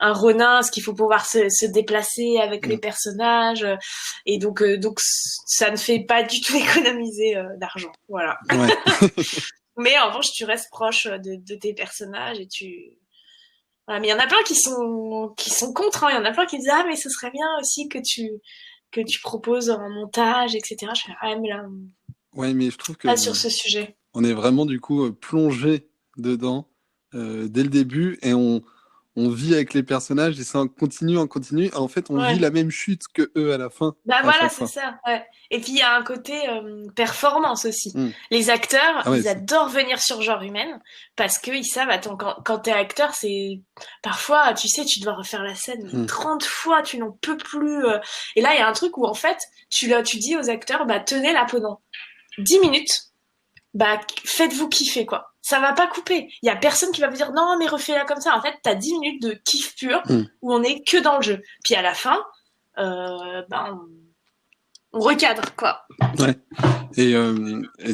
un Ronin, parce qu'il faut pouvoir se déplacer avec les Mm. personnages. Donc, ça ne fait pas du tout économiser d'argent. Voilà. Ouais. Mais en revanche, tu restes proche de tes personnages et tu. Voilà. Mais il y en a plein qui sont contre. Hein. Il y en a plein qui disent ah mais ce serait bien aussi que tu proposes un montage, etc. Je fais ah mais là Ouais, mais je trouve que Ah, sur ce sujet. on est vraiment du coup plongé dedans dès le début et on vit avec les personnages et c'est en continu, en continu. En fait, on vit Ouais. la même chute que eux à la fin, Bah à voilà, chaque c'est fois. ça. Ouais. Et puis il y a un côté performance aussi. Hmm. Les acteurs, Ah ouais, ils adorent venir sur genre humaine parce qu'ils savent, attends, quand t'es acteur, c'est parfois, tu sais, tu dois refaire la scène mais hmm. 30 fois, tu n'en peux plus. Et là, il y a un truc où en fait, tu dis aux acteurs, bah tenez là pendant 10 minutes, bah faites-vous kiffer quoi. Ça va pas couper. Il y a personne qui va vous dire non mais refais-la comme ça. En fait, t'as 10 minutes de kiff pur Hmm. où on est que dans le jeu. Puis à la fin, bah, on recadre, quoi. Ouais. Et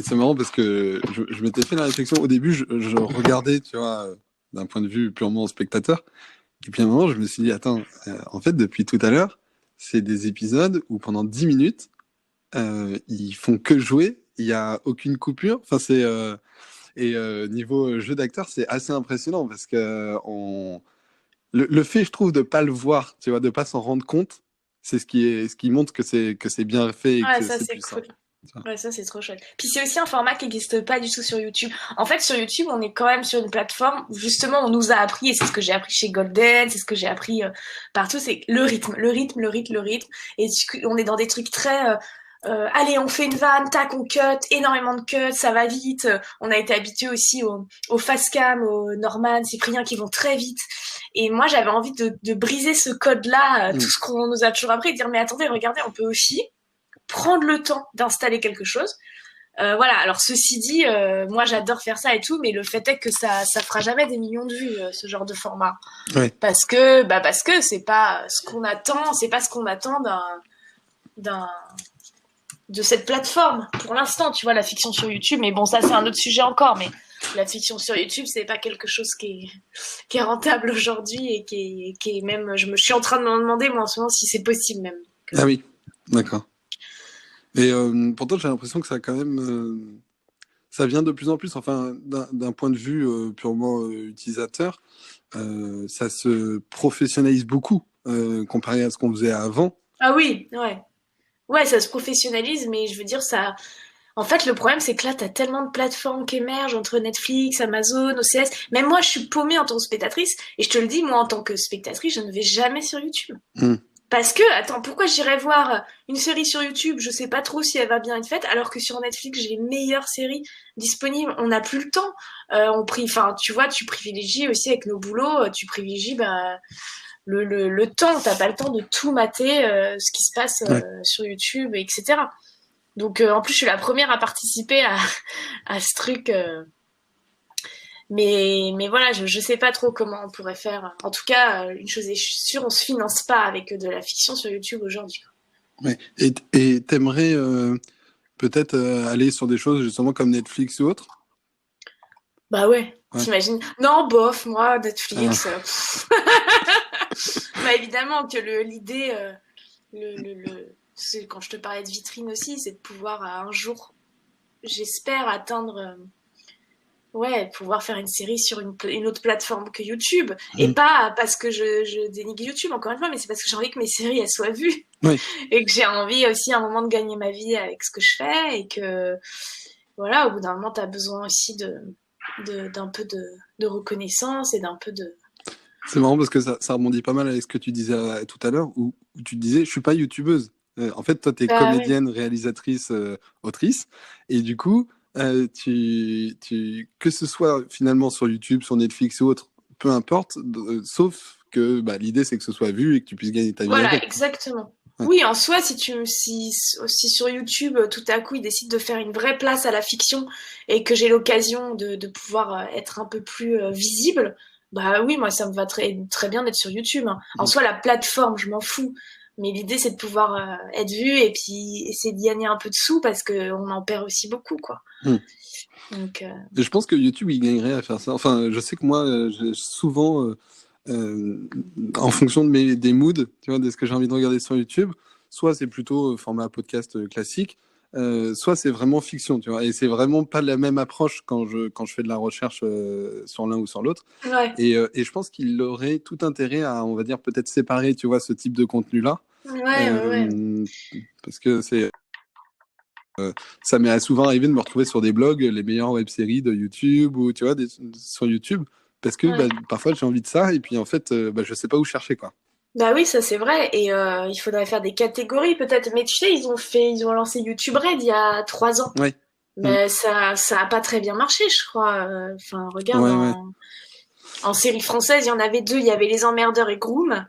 c'est marrant parce que je m'étais fait la réflexion. Au début, je regardais, tu vois, d'un point de vue purement spectateur. Et puis à un moment, je me suis dit, attends, en fait, depuis tout à l'heure, c'est des épisodes où pendant 10 minutes, ils font que jouer. Il n'y a aucune coupure. Enfin, niveau jeu d'acteur, c'est assez impressionnant parce que le fait, je trouve, de pas le voir, tu vois, de pas s'en rendre compte, c'est ce qui montre que c'est bien fait et Ouais, que ça c'est c'est puissant. cool. Ouais, ça c'est trop chouette. Puis c'est aussi un format qui n'existe pas du tout sur YouTube. En fait, sur YouTube, on est quand même sur une plateforme où justement on nous a appris, et c'est ce que j'ai appris chez Golden, c'est ce que j'ai appris partout, c'est le rythme, le rythme, le rythme, le rythme. Et on est dans des trucs très allez, on fait une vanne, tac, on cut, énormément de cuts, ça va vite. On a été habitué aussi au fast cam, au Norman, Cyprien qui vont très vite. Et moi, j'avais envie de briser ce code-là, tout Mm. ce qu'on nous a toujours appris, et de dire mais attendez, regardez, on peut aussi prendre le temps d'installer quelque chose. Voilà, alors ceci dit, moi j'adore faire ça et tout, mais le fait est que ça fera jamais des millions de vues, ce genre de format. Ouais. Parce que c'est pas ce qu'on attend, c'est pas ce qu'on attend d'un, de cette plateforme pour l'instant, tu vois, la fiction sur YouTube, mais bon, ça c'est un autre sujet encore, mais la fiction sur YouTube, c'est pas quelque chose qui est rentable aujourd'hui et qui est même, je me suis en train de me demander, moi, en ce moment, si c'est possible même. Ah oui, d'accord. Et pourtant, j'ai l'impression que ça a quand même, ça vient de plus en plus. Enfin, d'un point de vue purement utilisateur, ça se professionnalise beaucoup comparé à ce qu'on faisait avant. Ah oui, ouais. Ouais, ça se professionnalise, mais je veux dire, ça. En fait, le problème, c'est que là, t'as tellement de plateformes qui émergent entre Netflix, Amazon, OCS. Même moi, je suis paumée en tant que spectatrice, et je te le dis, moi, en tant que spectatrice, je ne vais jamais sur YouTube. Mm. Parce que, attends, pourquoi j'irais voir une série sur YouTube, je sais pas trop si elle va bien être faite, alors que sur Netflix, j'ai les meilleures séries disponibles. On n'a plus le temps. Enfin, tu vois, tu privilégies aussi avec nos boulots, tu privilégies bah, le temps. T'as pas le temps de tout mater, ce qui se passe Ouais. sur YouTube, etc. Donc, en plus, je suis la première à participer à ce truc. Mais voilà, je sais pas trop comment on pourrait faire. En tout cas, une chose est sûre, on se finance pas avec de la fiction sur YouTube aujourd'hui. Ouais. Et t'aimerais peut-être aller sur des choses justement comme Netflix ou autre? Bah ouais, Ouais. t'imagines? Non, bof, moi, Ah. Netflix. Bah évidemment que l'idée, c'est quand je te parlais de vitrine aussi, c'est de pouvoir un jour, j'espère, atteindre. Ouais, pouvoir faire une série sur une autre plateforme que YouTube. Et Mm. pas parce que je dénigre YouTube, encore une fois, mais c'est parce que j'ai envie que mes séries, elles soient vues. Ouais. Et que j'ai envie aussi à un moment de gagner ma vie avec ce que je fais. Et que, voilà, au bout d'un moment, t'as besoin aussi d'un peu de reconnaissance et d'un peu de... C'est marrant parce que ça rebondit pas mal avec ce que tu disais tout à l'heure, où tu disais, je suis pas youtubeuse. En fait, toi, tu es Bah oui. comédienne, réalisatrice, autrice, et du coup, que ce soit finalement sur YouTube, sur Netflix ou autre, peu importe, sauf que bah, l'idée c'est que ce soit vu et que tu puisses gagner ta vie Voilà, avec, quoi. exactement. Ouais. Oui, en soi, si sur YouTube, tout à coup, ils décident de faire une vraie place à la fiction et que j'ai l'occasion de pouvoir être un peu plus visible, bah oui, moi, ça me va très, très bien d'être sur YouTube, hein. En Mm. soi, la plateforme, je m'en fous. Mais l'idée, c'est de pouvoir être vu et puis essayer d'y gagner un peu de sous parce qu'on en perd aussi beaucoup, quoi. Mm. Donc, Et je pense que YouTube, il gagnerait à faire ça. Enfin, je sais que moi, j'ai souvent, en fonction de des moods, tu vois, de ce que j'ai envie de regarder sur YouTube, soit c'est plutôt format podcast classique, soit c'est vraiment fiction, tu vois. Et c'est vraiment pas la même approche quand je fais de la recherche sur l'un ou sur l'autre. ouais, Et je pense qu'il aurait tout intérêt à, on va dire, peut-être séparer, tu vois, ce type de contenu-là. ouais, ouais, ouais. Euh, parce que c'est ça m'est souvent arrivé de me retrouver sur des blogs, les meilleures web-séries de YouTube ou tu vois, sur YouTube, parce que Ouais. parfois j'ai envie de ça et puis en fait, je sais pas où chercher quoi. Bah oui, ça c'est vrai. Et il faudrait faire des catégories peut-être. Mais tu sais, ils ont lancé YouTube Red il y a 3 ans. Ouais. Mm. Mais ça a pas très bien marché, je crois. Enfin, regarde, Ouais, ouais, en série française, il y en avait deux. Il y avait Les Emmerdeurs et Groom.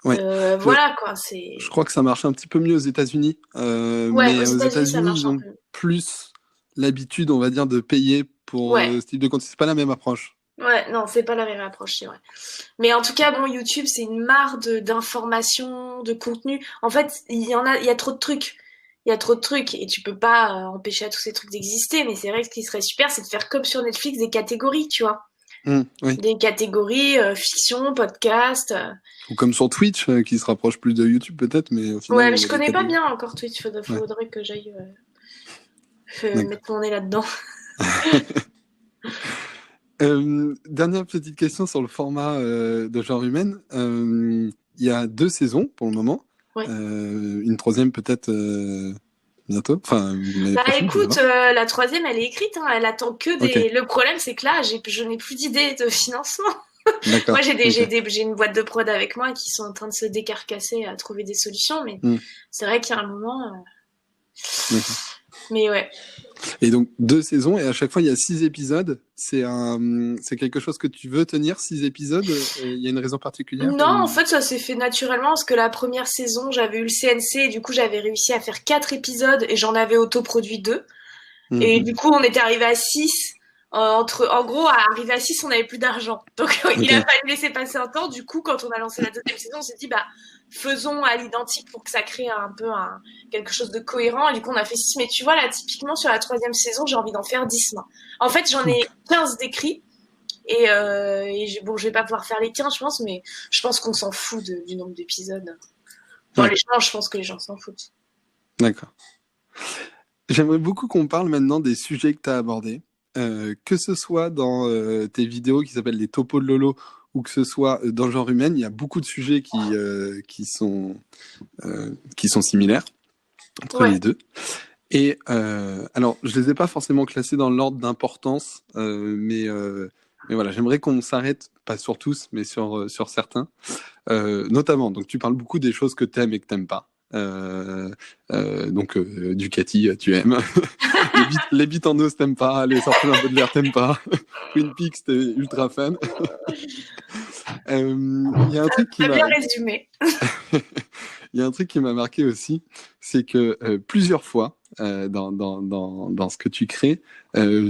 ouais. Je, Voilà quoi. je crois que ça marche un petit peu mieux aux États-Unis, Ouais, aux mais aux États-Unis, ça États-Unis, marche ils un ont peu. plus l'habitude, on va dire, de payer pour Ouais. ce type de contenu. C'est pas la même approche. Ouais, non, c'est pas la même approche, c'est vrai. Mais en tout cas, bon, YouTube, c'est une mare d'informations, de contenu. En fait, il y a trop de trucs. Il y a trop de trucs et tu peux pas empêcher à tous ces trucs d'exister. Mais c'est vrai que ce qui serait super, c'est de faire comme sur Netflix des catégories, tu vois. Oui. Des catégories fiction, podcast. Ou comme sur Twitch, qui se rapproche plus de YouTube peut-être, mais au final, Ouais, mais il y je a des connais pas catégories. bien encore Twitch. Ouais, Faudrait que j'aille d'accord. mettre mon nez là-dedans. Dernière petite question sur le format de genre humaine. Il y a 2 saisons pour le moment. Ouais. Une troisième peut-être bientôt, enfin l'année Bah prochaine, je sais écoute, pas. la troisième, elle est écrite. Hein, elle attend que Ok, des. Le problème, c'est que là, je n'ai plus d'idée de financement. Moi, d'accord. Ok. j'ai une boîte de prod avec moi qui sont en train de se décarcasser à trouver des solutions, mais Hmm, c'est vrai qu'il y a un moment. d'accord. Mais ouais. Et donc 2 saisons et à chaque fois il y a 6 épisodes. C'est quelque chose que tu veux tenir 6 épisodes. Il y a une raison particulière Non, en ou... fait, ça s'est fait naturellement parce que la première saison, j'avais eu le CNC et du coup, j'avais réussi à faire 4 épisodes et j'en avais autoproduit 2. Et Mhm. du coup, on était arrivé à 6. En gros, à arriver à 6, on n'avait plus d'argent. Donc, il a Ok. fallu laisser passer un temps. Du coup, quand on a lancé la deuxième saison, on s'est dit, bah, faisons à l'identique pour que ça crée un peu quelque chose de cohérent. Et du coup, on a fait 6. Mais tu vois, là, typiquement, sur la troisième saison, j'ai envie d'en faire 10. Moi. En fait, j'en ai 15 d'écrits. Bon, je vais pas pouvoir faire les 15, je pense, mais je pense qu'on s'en fout du nombre d'épisodes. Enfin, Ouais, les gens, je pense que les gens s'en foutent. d'accord. J'aimerais beaucoup qu'on parle maintenant des sujets que tu as abordés, que ce soit dans tes vidéos qui s'appellent les topos de Lolo ou que ce soit dans le genre humain, il y a beaucoup de sujets qui sont similaires entre Ouais. les deux. Et alors, je les ai pas forcément classés dans l'ordre d'importance, mais voilà, j'aimerais qu'on s'arrête, pas sur tous, mais sur certains. Notamment, donc tu parles beaucoup des choses que t'aimes et que t'aimes pas. Donc Ducati, tu aimes. Les beats en os, t'aimes pas. Les sorties d'un peu de l'air, t'aimes pas. Twin Peaks, t'es ultra fan. Il y a un truc qui Très m'a, bien résumé. il y a un truc qui m'a marqué aussi, c'est que plusieurs fois dans ce que tu crées,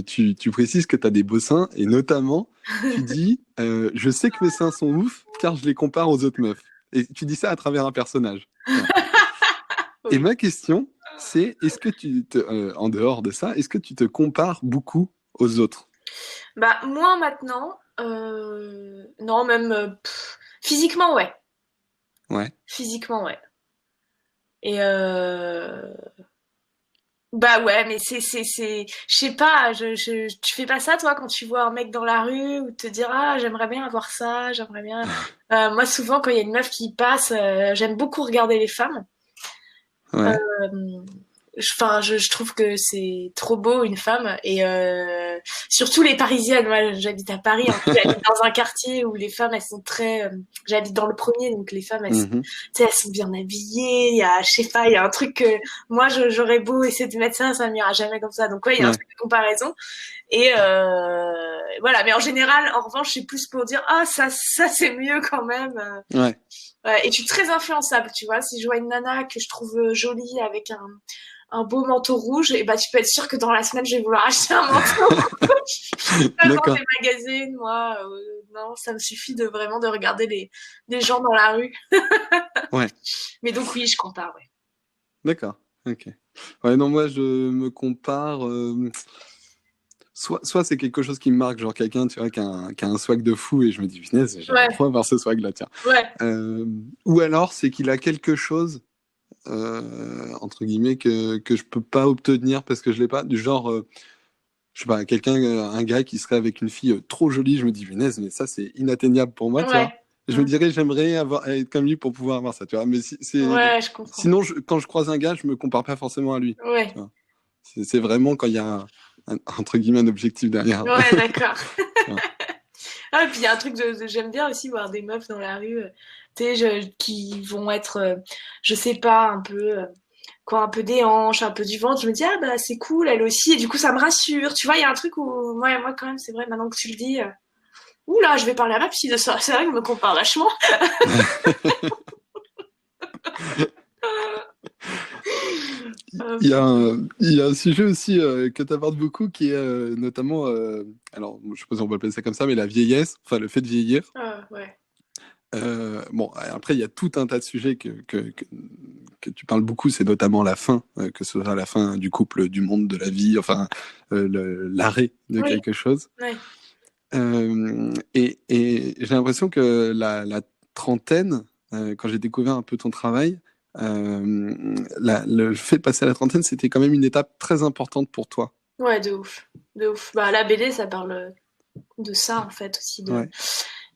tu précises que tu as des beaux seins et notamment tu dis je sais que mes seins sont ouf car je les compare aux autres meufs. Et tu dis ça à travers un personnage. Voilà. Et Oui. ma question, c'est est-ce que en dehors de ça, est-ce que tu te compares beaucoup aux autres? Bah, moi maintenant, non, même physiquement, ouais. Ouais. Physiquement, ouais. Et bah ouais, mais je sais pas, tu fais pas ça toi quand tu vois un mec dans la rue ou te dire ah j'aimerais bien avoir ça, j'aimerais bien. Moi souvent quand il y a une meuf qui passe, j'aime beaucoup regarder les femmes. Ouais. Enfin, je trouve que c'est trop beau une femme et surtout les Parisiennes. Moi, j'habite à Paris, en plus, j'habite dans un quartier où les femmes elles sont très. J'habite dans le premier, donc les femmes elles sont, Mhm. tu sais, elles sont bien habillées. Il y a, je sais pas, il y a un truc que moi j'aurais beau essayer de mettre ça, ça m'ira jamais comme ça. Donc ouais, il y a un Ouais. truc de comparaison et voilà. Mais en général, en revanche, c'est plus pour dire ah ça c'est mieux quand même. Ouais. Et je suis très influençable, tu vois. Si je vois une nana que je trouve jolie avec un beau manteau rouge, et bah tu peux être sûr que dans la semaine je vais vouloir acheter un manteau. Pas dans D'accord. des magazines, moi. Non, ça me suffit de vraiment de regarder les gens dans la rue. Ouais. Mais donc oui, je compare, ouais. D'accord. Ok. Ouais, non, moi, je me compare. Soit c'est quelque chose qui me marque, genre quelqu'un, tu vois, qui a un swag de fou et je me dis, punaise, j'aimerais Ouais, trop avoir ce swag-là, tiens. ouais, Euh, ou alors c'est qu'il a quelque chose, entre guillemets, que je peux pas obtenir parce que je l'ai pas. Du genre, je sais pas, un gars qui serait avec une fille trop jolie, je me dis, punaise, mais ça, c'est inatteignable pour moi, tu vois. ouais. Je me dirais, j'aimerais être comme lui pour pouvoir avoir ça, tu vois. Mais Ouais, je comprends. sinon, quand je croise un gars, je me compare pas forcément à lui, tu Ouais. vois. C'est vraiment quand il y a entre guillemets un objectif derrière. Ouais, d'accord. Tu vois. Ah, et puis il y a un truc j'aime bien aussi voir des meufs dans la rue, tu sais, qui vont être, je sais pas, un peu, quoi, un peu des hanches, un peu du ventre. Je me dis, ah bah c'est cool, elle aussi. Et du coup, ça me rassure. Tu vois, il y a un truc où, moi quand même, c'est vrai, maintenant que tu le dis, ouh là, je vais parler à ma psy de ça. C'est vrai que je me compare vachement. Il y a un sujet aussi que tu abordes beaucoup qui est notamment, alors je sais pas si on peut appeler ça comme ça, mais la vieillesse, enfin le fait de vieillir. Ouais. Bon, après, il y a tout un tas de sujets que tu parles beaucoup, c'est notamment la fin, que ce soit la fin du couple, du monde, de la vie, enfin, l'arrêt de Oui, quelque chose. ouais. Et j'ai l'impression que la trentaine, quand j'ai découvert un peu ton travail, le fait de passer à la trentaine, c'était quand même une étape très importante pour toi. Ouais, de ouf. De ouf. Bah, la BD, ça parle de ça, en fait, aussi. Ouais.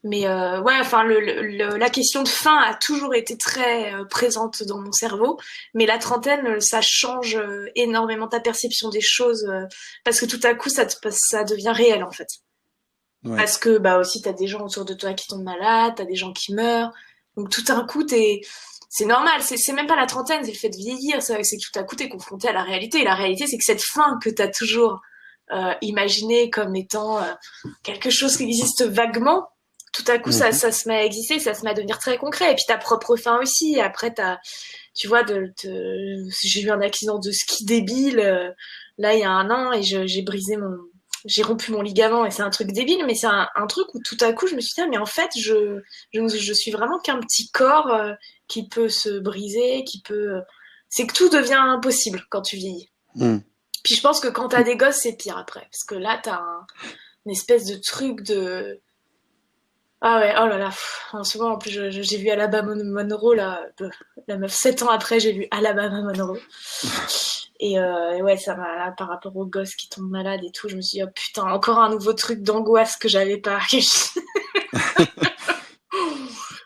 Mais ouais, enfin, la question de fin a toujours été très présente dans mon cerveau. Mais la trentaine, ça change énormément ta perception des choses. Parce que tout à coup, ça devient réel, en fait. Ouais. Parce que, bah, aussi, t'as des gens autour de toi qui tombent malades, t'as des gens qui meurent. Donc, tout d'un coup, c'est normal. C'est même pas la trentaine, c'est le fait de vieillir. C'est que tout à coup, t'es confronté à la réalité. Et la réalité, c'est que cette fin que t'as toujours imaginée comme étant quelque chose qui existe vaguement, tout à coup, Mhm. ça se met à exister, ça se met à devenir très concret. Et puis ta propre fin aussi. Après, tu vois, j'ai eu un accident de ski débile là il y a un an et j'ai rompu mon ligament et c'est un truc débile, mais c'est un truc où tout à coup je me suis dit, ah, mais en fait, je suis vraiment qu'un petit corps qui peut se briser, c'est que tout devient impossible quand tu vieillis. Mhm. Puis je pense que quand t'as des gosses, c'est pire après. Parce que là, une espèce de truc de ah ouais, oh là là. En ce moment, en plus, j'ai vu Alabama Monroe, là. La meuf, 7 ans après, j'ai vu Alabama Monroe. Et ouais, ça m'a, là, par rapport aux gosses qui tombent malades et tout, je me suis dit, oh putain, encore un nouveau truc d'angoisse que j'avais pas.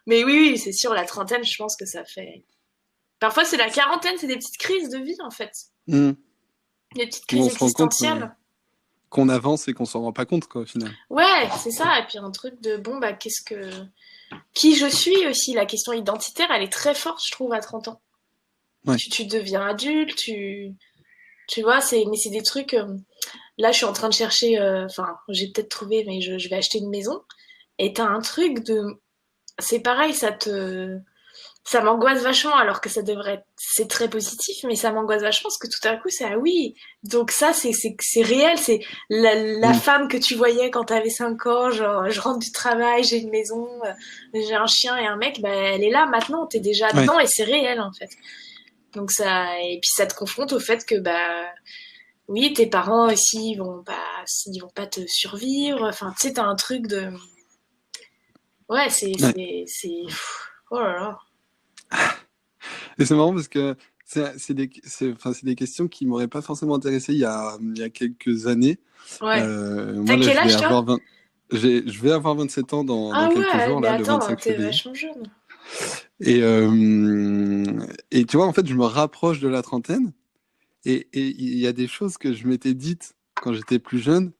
Mais oui, oui, c'est sûr, la trentaine, je pense que ça fait. Parfois, c'est la quarantaine, c'est des petites crises de vie, en fait. Mhm. Des petites Où crises on se rend compte existentielles. qu'on avance et qu'on s'en rend pas compte, quoi, au final. Ouais, c'est ça. Et puis un truc de, bon, bah, qui je suis aussi. La question identitaire, elle est très forte, je trouve, à 30 ans. Ouais. Tu deviens adulte, tu vois, mais c'est des trucs. Là, je suis en train de chercher. Enfin, j'ai peut-être trouvé, mais je vais acheter une maison. Et t'as un truc de. C'est pareil, ça m'angoisse vachement, alors que c'est très positif, mais ça m'angoisse vachement parce que tout à coup, c'est ah oui. Donc ça, c'est réel. C'est la Mhm. femme que tu voyais quand t'avais 5 ans, genre, je rentre du travail, j'ai une maison, j'ai un chien et un mec, bah, elle est là maintenant, t'es déjà Ouais. dedans et c'est réel, en fait. Donc et puis ça te confronte au fait que, bah, oui, tes parents aussi, ils vont pas te survivre. Enfin, tu sais, t'as un truc de, ouais, Ouais. oh là là. Et c'est marrant parce que enfin, c'est des questions qui m'auraient pas forcément intéressé il y a quelques années. Ouais. Moi, T'as là, quel âge, toi? je vais avoir 27 ans dans Ah quelques ouais, jours, mais là, le attends, 25 t'es février. vachement jeune. Et, et tu vois, en fait, je me rapproche de la trentaine et il y a des choses que je m'étais dites quand j'étais plus jeune.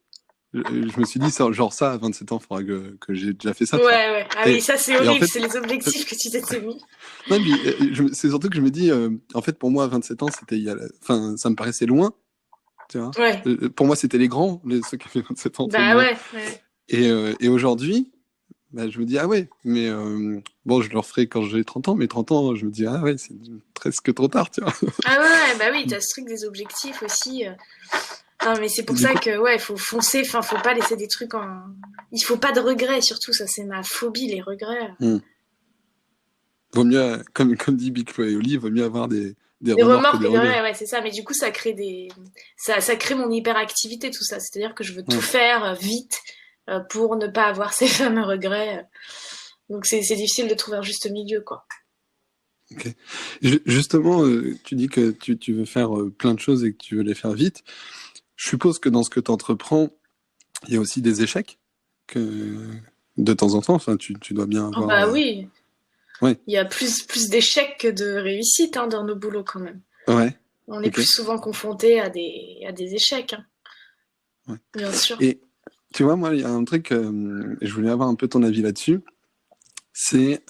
Je me suis dit, genre ça, à 27 ans, il faudra que j'ai déjà fait ça, Ouais, tu vois. ouais. Ah oui, Et, ça c'est et en horrible, fait, c'est les objectifs que tu t'étais mis. non, mais, c'est surtout que je me dis, en fait, pour moi, à 27 ans, enfin, ça me paraissait loin, tu vois. Ouais. Pour moi, c'était les grands, ceux qui avaient 27 ans, entre Bah guillemets. ouais, ouais. Et aujourd'hui, bah, je me dis, ah ouais, mais bon, je le referai quand j'ai 30 ans, mais 30 ans, je me dis, ah ouais, c'est presque trop tard, tu vois. Ah ouais, ouais, bah oui, t'as ce truc des objectifs aussi. Non, mais c'est Et pour du ça coup, que, ouais, il faut foncer, enfin, faut pas laisser des trucs en. Il faut pas de regrets, surtout, ça c'est ma phobie, les regrets. hmm, vaut mieux, comme dit Big Flo et Oli, vaut mieux avoir des Des remords que remords des que des regrets. regrets, ouais, c'est ça, mais du coup, ça crée mon hyperactivité, tout ça. C'est-à-dire que je veux tout Ouais, faire vite pour ne pas avoir ces fameux regrets. Donc c'est difficile de trouver un juste milieu, quoi. ok. Justement, tu dis que tu veux faire plein de choses et que tu veux les faire vite. Je suppose que dans ce que tu entreprends, il y a aussi des échecs que de temps en temps, enfin, tu dois bien Oh avoir. bah oui, Ouais, il y a plus d'échecs que de réussites hein, dans nos boulots quand même. ouais. On est Ok. plus souvent confronté à des échecs, hein, Ouais. bien sûr. Et tu vois, moi, il y a un truc, et je voulais avoir un peu ton avis là-dessus, c'est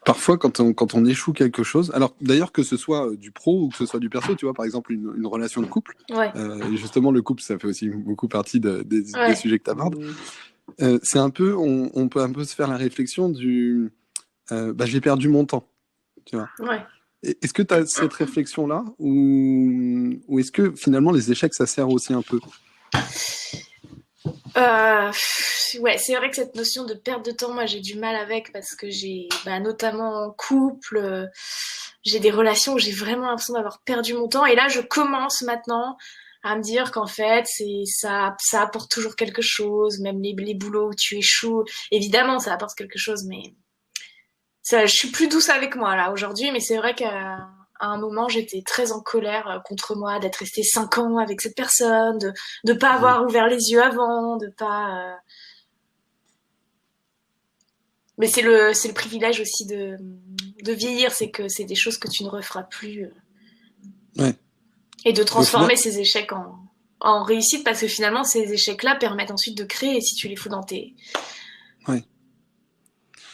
parfois quand on échoue quelque chose, alors d'ailleurs que ce soit du pro ou que ce soit du perso, tu vois, par exemple une relation de couple, Ouais, et justement le couple, ça fait aussi beaucoup partie des ouais, sujets que tu abordes, c'est un peu, on peut un peu se faire la réflexion du, bah, j'ai perdu mon temps, tu vois. ouais. Est-ce que tu as cette réflexion-là ou est-ce que finalement les échecs, ça sert aussi un peu? Ouais, c'est vrai que cette notion de perte de temps, moi, j'ai du mal avec parce que j'ai, bah, notamment en couple, j'ai des relations où j'ai vraiment l'impression d'avoir perdu mon temps. Et là, je commence maintenant à me dire qu'en fait, ça apporte toujours quelque chose, même les boulots où tu échoues. Évidemment, ça apporte quelque chose, mais ça, je suis plus douce avec moi là aujourd'hui. Mais c'est vrai qu'à un moment, j'étais très en colère contre moi d'être restée 5 ans avec cette personne, de pas Mm. avoir ouvert les yeux avant, de pas. Mais c'est le privilège aussi de vieillir, c'est que c'est des choses que tu ne referas plus Ouais. et de Et au final, transformer ces échecs en réussite parce que finalement ces échecs-là permettent ensuite de créer si tu les fous dans tes. ouais.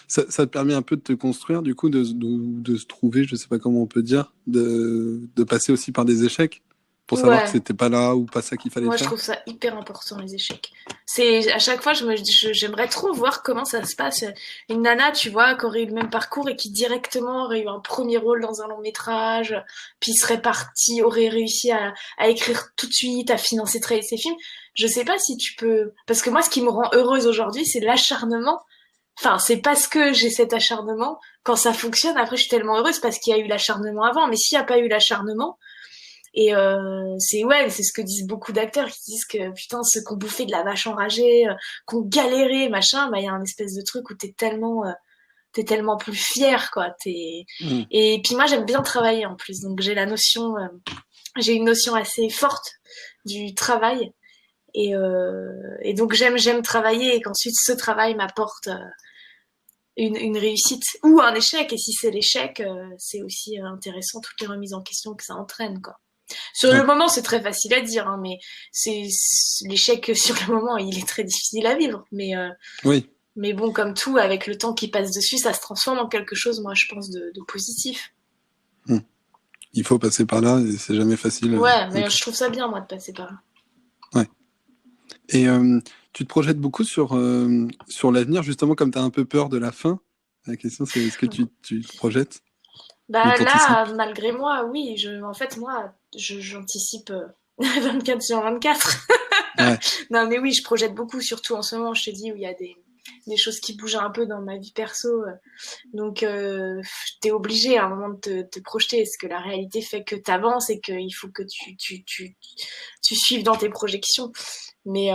Ça te permet un peu de te construire, du coup, de se trouver, je sais pas comment on peut dire, de passer aussi par des échecs pour savoir que Ouais, c'était pas là ou pas ça qu'il fallait moi je faire. trouve ça hyper important les échecs. C'est à chaque fois j'aimerais trop voir comment ça se passe. Une nana, tu vois, qui aurait eu le même parcours et qui directement aurait eu un premier rôle dans un long métrage, puis serait partie, aurait réussi à écrire tout de suite, à financer très ses films. Je sais pas si tu peux, parce que moi ce qui me rend heureuse aujourd'hui, c'est l'acharnement. Enfin, c'est parce que j'ai cet acharnement. Quand ça fonctionne, après, je suis tellement heureuse parce qu'il y a eu l'acharnement avant. Mais s'il n'y a pas eu l'acharnement, et c'est ouais, c'est ce que disent beaucoup d'acteurs qui disent que putain, ceux qui ont bouffé de la vache enragée, qui ont galéré, machin, bah il y a un espèce de truc où t'es tellement plus fier, quoi. Mm. Et puis moi, j'aime bien travailler en plus, donc j'ai une notion assez forte du travail. Et donc j'aime travailler et qu'ensuite ce travail m'apporte une réussite ou un échec. Et si c'est l'échec, c'est aussi intéressant toutes les remises en question que ça entraîne, quoi. Sur le Ouais. moment, c'est très facile à dire, hein, mais l'échec sur le moment, il est très difficile à vivre. Oui. Mais bon, comme tout, avec le temps qui passe dessus, ça se transforme en quelque chose, moi, je pense, de positif. Mm. Il faut passer par là et c'est jamais facile. Ouais, mais Ok. je trouve ça bien, moi, de passer par là. Ouais. Et tu te projettes beaucoup sur l'avenir, justement, comme tu as un peu peur de la fin. La question, c'est est-ce que tu te projettes ou Bah là, t'anticipes? malgré moi, oui, en fait, moi, j'anticipe 24 sur 24. Ouais. Non, mais oui, je projette beaucoup, surtout en ce moment, je te dis, où il y a des choses qui bougent un peu dans ma vie perso. Donc, t'es obligé à un moment de te projeter, parce que la réalité fait que t'avances et qu'il faut que tu suives dans tes projections. Mais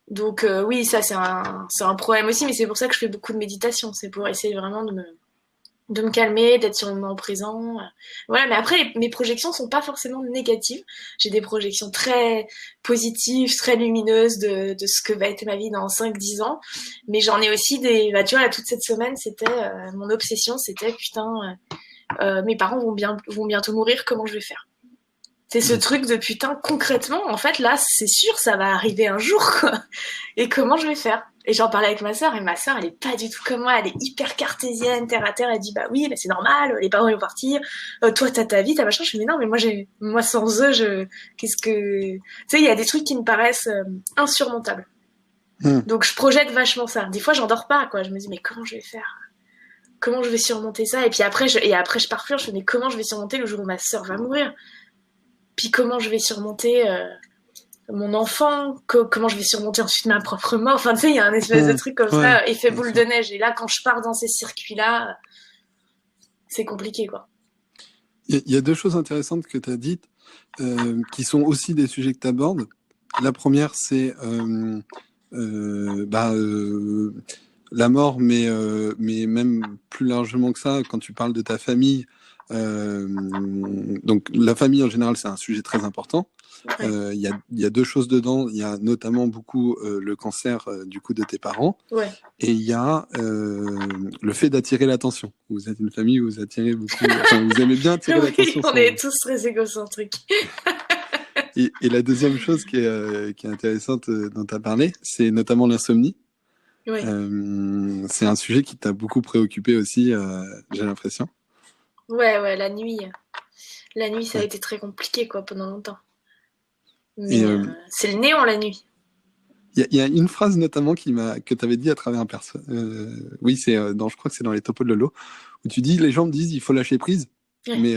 donc, oui, ça, c'est un problème aussi, mais c'est pour ça que je fais beaucoup de méditation. C'est pour essayer vraiment de me calmer, d'être sur le moment présent. Voilà, mais après, mes projections sont pas forcément négatives. J'ai des projections très positives, très lumineuses de ce que va être ma vie dans 5 10 ans. Mais j'en ai aussi bah, tu vois, là, toute cette semaine, c'était, mon obsession, c'était, putain, mes parents vont bientôt mourir, comment je vais faire? C'est ce Mm. truc de putain, concrètement, en fait, là, c'est sûr, ça va arriver un jour, quoi. Et comment je vais faire? Et j'en parlais avec ma sœur, et ma sœur, elle est pas du tout comme moi, elle est hyper cartésienne, terre à terre, elle dit, bah oui, bah c'est normal, les parents ils vont partir, toi t'as ta vie, t'as machin, je fais, mais non, mais moi sans eux, qu'est-ce que, tu sais, il y a des trucs qui me paraissent insurmontables. Mm. Donc je projette vachement ça. Des fois, j'en dors pas, quoi, je me dis, mais comment je vais faire? Comment je vais surmonter ça? Et après, je parfure, je fais, mais comment je vais surmonter le jour où ma sœur va mourir? Puis comment je vais surmonter mon enfant, comment je vais surmonter ensuite ma propre mort. Enfin, tu sais, il y a un espèce de Mm. truc comme Ouais, ça, effet bien boule sûr. de neige. Et là, quand je pars dans ces circuits-là, c'est compliqué, quoi. Il y a deux choses intéressantes que tu as dites, qui sont aussi des sujets que tu abordes. La première, c'est bah, la mort, mais même plus largement que ça, quand tu parles de ta famille, donc la famille en général, c'est un sujet très important. Ouais. Il y a deux choses dedans. Il y a notamment beaucoup le cancer du coup de tes parents, Ouais. et il y a le fait d'attirer l'attention. Vous êtes une famille où vous attirez beaucoup, enfin vous aimez bien attirer Oui, l'attention on sans est doute. tous très égocentriques. Et la deuxième chose qui est intéressante dont tu as parlé, c'est notamment l'insomnie. Ouais. C'est un sujet qui t'a beaucoup préoccupé aussi, j'ai l'impression. Ouais, ouais, la nuit. La nuit, ça a Ouais. été très compliqué, quoi, pendant longtemps. Et Mais c'est le néant, la nuit. il y a une phrase notamment que tu avais dit à travers un personnage. Oui, c'est je crois que c'est dans les topos de Lolo, où tu dis les gens me disent il faut lâcher prise, Ouais. mais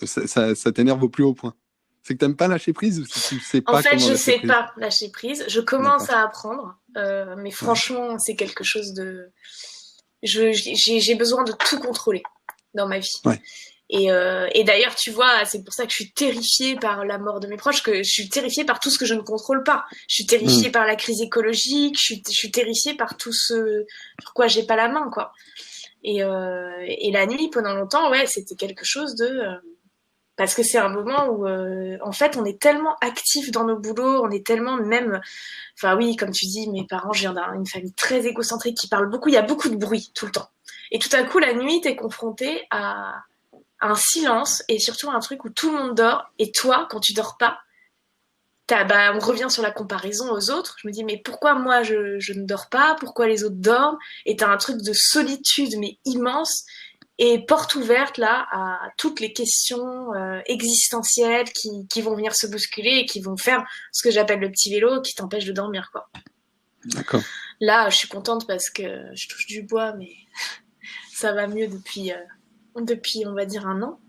ça t'énerve au plus haut point. C'est que t'aimes pas lâcher prise ou si tu sais En pas fait, comment je lâcher sais prise? pas lâcher prise. Je commence D'accord. à apprendre. Mais Ouais. franchement, c'est quelque chose de... J'ai besoin de tout contrôler dans ma vie. Ouais. Et d'ailleurs, tu vois, c'est pour ça que je suis terrifiée par la mort de mes proches, que je suis terrifiée par tout ce que je ne contrôle pas. Je suis terrifiée Mm. par la crise écologique, je suis terrifiée par tout ce sur quoi j'ai pas la main, quoi. Et la nuit, pendant longtemps, ouais, c'était quelque chose de... parce que c'est un moment où, en fait, on est tellement actifs dans nos boulots, on est tellement même... Enfin oui, comme tu dis, mes parents, je viens d'une famille très égocentrique qui parle beaucoup, il y a beaucoup de bruit tout le temps. Et tout à coup, la nuit, t'es confronté à un silence et surtout un truc où tout le monde dort et toi, quand tu dors pas, on revient sur la comparaison aux autres. Je me dis, mais pourquoi moi je ne dors pas? Pourquoi les autres dorment? Et t'as un truc de solitude, mais immense, et porte ouverte là à toutes les questions existentielles qui vont venir se bousculer et qui vont faire ce que j'appelle le petit vélo qui t'empêche de dormir, quoi. D'accord. Là, je suis contente parce que je touche du bois, mais ça va mieux depuis on va dire un an.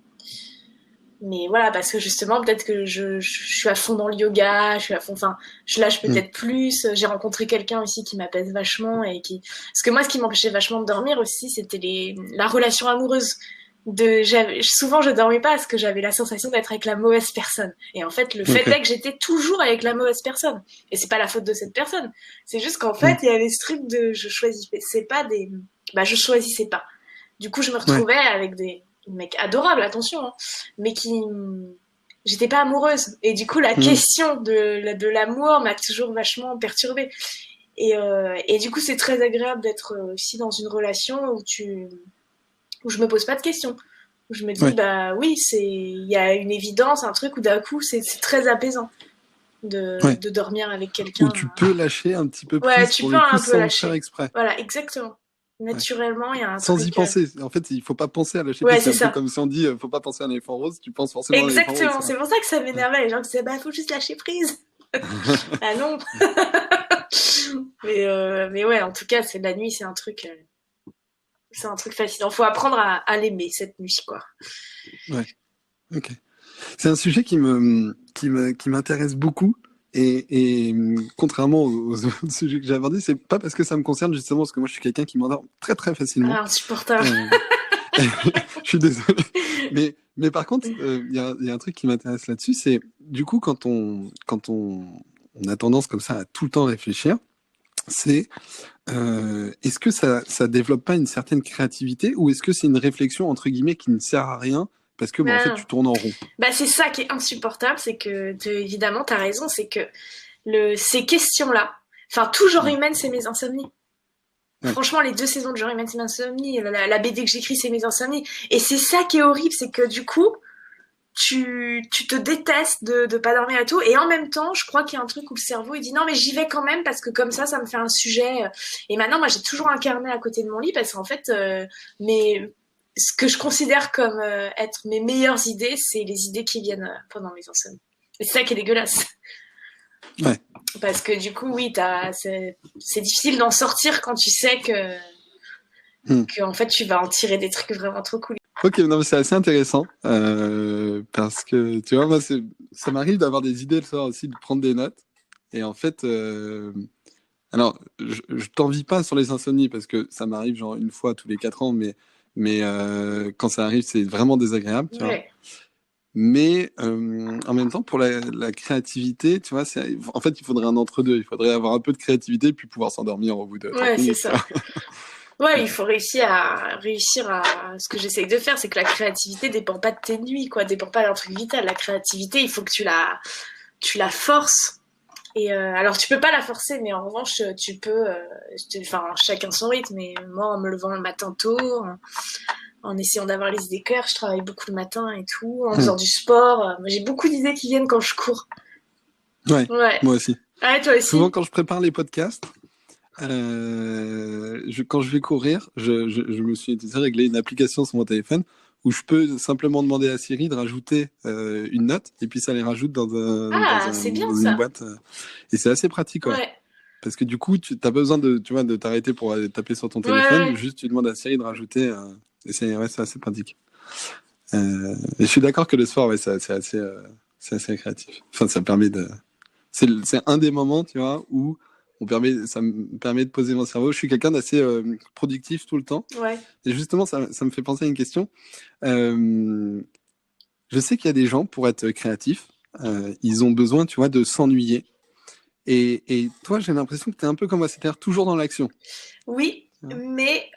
Mais voilà, parce que justement, peut-être que je suis à fond dans le yoga, je suis à fond, enfin, je lâche Mm. peut-être plus. J'ai rencontré quelqu'un aussi qui m'apaise vachement et qui, parce que moi, ce qui m'empêchait vachement de dormir aussi, c'était la relation amoureuse. Souvent, je dormais pas parce que j'avais la sensation d'être avec la mauvaise personne. Et en fait, le fait Ok. est que j'étais toujours avec la mauvaise personne. Et c'est pas la faute de cette personne. C'est juste qu'en fait, Mm. il y avait ce truc de, je choisissais pas. Du coup, je me Ouais. retrouvais avec des mecs adorables, attention, hein, mais j'étais pas amoureuse. Et du coup, la Mm. question de l'amour m'a toujours vachement perturbée. Et du coup, c'est très agréable d'être aussi dans une relation où je me pose pas de questions. Où je me dis, Ouais. bah oui, il y a une évidence, un truc où d'un coup, c'est très apaisant Ouais. de dormir avec Où quelqu'un. tu peux lâcher un petit peu Ouais, plus tu pour peux le coup un peu sans le faire lâcher. exprès. Voilà, exactement. Ouais. Naturellement, il y a un Sans y truc. penser. En fait, il faut pas penser à lâcher Ouais, prise. C'est c'est un peu ça. comme si on dit faut pas penser à un éléphant rose, tu penses forcément à un éléphant rose. Exactement, Ça. c'est pour ça que ça Ouais. m'énervait. Les gens disaient, bah, faut juste lâcher prise. Ah non. Mais ouais, en tout cas, c'est la nuit, c'est un truc fascinant. Faut apprendre à l'aimer, cette nuit, quoi. Ouais. Ok. C'est un sujet qui m'intéresse beaucoup. Et contrairement aux autres sujets que j'ai abordés, c'est pas parce que ça me concerne justement, parce que moi je suis quelqu'un qui m'endort très très facilement. Ah, insupportable. Euh, je suis désolé. Mais par contre, il y a un truc qui m'intéresse là-dessus, c'est du coup on a tendance comme ça à tout le temps réfléchir, c'est est-ce que ça développe pas une certaine créativité ou est-ce que c'est une réflexion entre guillemets qui ne sert à rien parce que bah, en fait Non. tu tournes en rond. Bah, c'est ça qui est insupportable, c'est que, évidemment, t'as raison, c'est que ces questions-là, enfin, tout genre Mm. humain, c'est mes insomnies. Ouais. Franchement, les 2 saisons de genre humain, c'est mes insomnies. La BD que j'écris, c'est mes insomnies. Et c'est ça qui est horrible, c'est que du coup, tu te détestes de pas dormir et tout. Et en même temps, je crois qu'il y a un truc où le cerveau, il dit non, mais j'y vais quand même parce que comme ça me fait un sujet. Et maintenant, moi, j'ai toujours un carnet à côté de mon lit parce qu'en fait, ce que je considère comme être mes meilleures idées, c'est les idées qui viennent pendant mes insomnies. Et c'est ça qui est dégueulasse. Ouais. Parce que du coup, oui, c'est difficile d'en sortir quand tu sais que en fait, tu vas en tirer des trucs vraiment trop cool. Ok, non, mais c'est assez intéressant parce que tu vois, moi, ça m'arrive d'avoir des idées le soir aussi, de prendre des notes. Et en fait, alors, je t'envie pas sur les insomnies parce que ça m'arrive genre une fois tous les 4 ans, mais quand ça arrive, c'est vraiment désagréable, tu vois. Ouais. Mais en même temps, pour la créativité, tu vois, en fait, il faudrait un entre-deux. Il faudrait avoir un peu de créativité puis pouvoir s'endormir au bout de 30 Ouais, c'est minutes, tu ça. vois. Ouais, il faut réussir à ce que j'essaye de faire, c'est que la créativité dépend pas de tes nuits, quoi, dépend pas d'un truc vital. La créativité, il faut que tu la forces. Et alors tu peux pas la forcer, mais en revanche tu peux, enfin chacun son rythme. Mais moi, en me levant le matin tôt, en essayant d'avoir les idées claires, je travaille beaucoup le matin et tout, en faisant du sport. J'ai beaucoup d'idées qui viennent quand je cours. Ouais, Ouais. moi aussi. Ouais, toi Souvent, aussi. quand je prépare les podcasts, quand je vais courir, je me suis réglé une application sur mon téléphone où je peux simplement demander à Siri de rajouter une note et puis ça les rajoute Ah, c'est bien dans une ça. boîte. Et c'est assez pratique, ouais. Ouais. Parce que du coup, tu n'as pas besoin tu vois, de t'arrêter pour aller taper sur ton Ouais, téléphone, ouais. juste tu demandes à Siri de rajouter. Et c'est assez pratique. Et je suis d'accord que le sport, ouais, c'est assez créatif. Enfin, ça permet de. C'est un des moments, tu vois, où ça me permet de poser mon cerveau. Je suis quelqu'un d'assez productif tout le temps. Ouais. Et justement, ça me fait penser à une question. Euh, je sais qu'il y a des gens, pour être créatifs, ils ont besoin, tu vois, de s'ennuyer. Et toi, j'ai l'impression que tu es un peu comme moi, c'est-à-dire toujours dans l'action. Oui, mais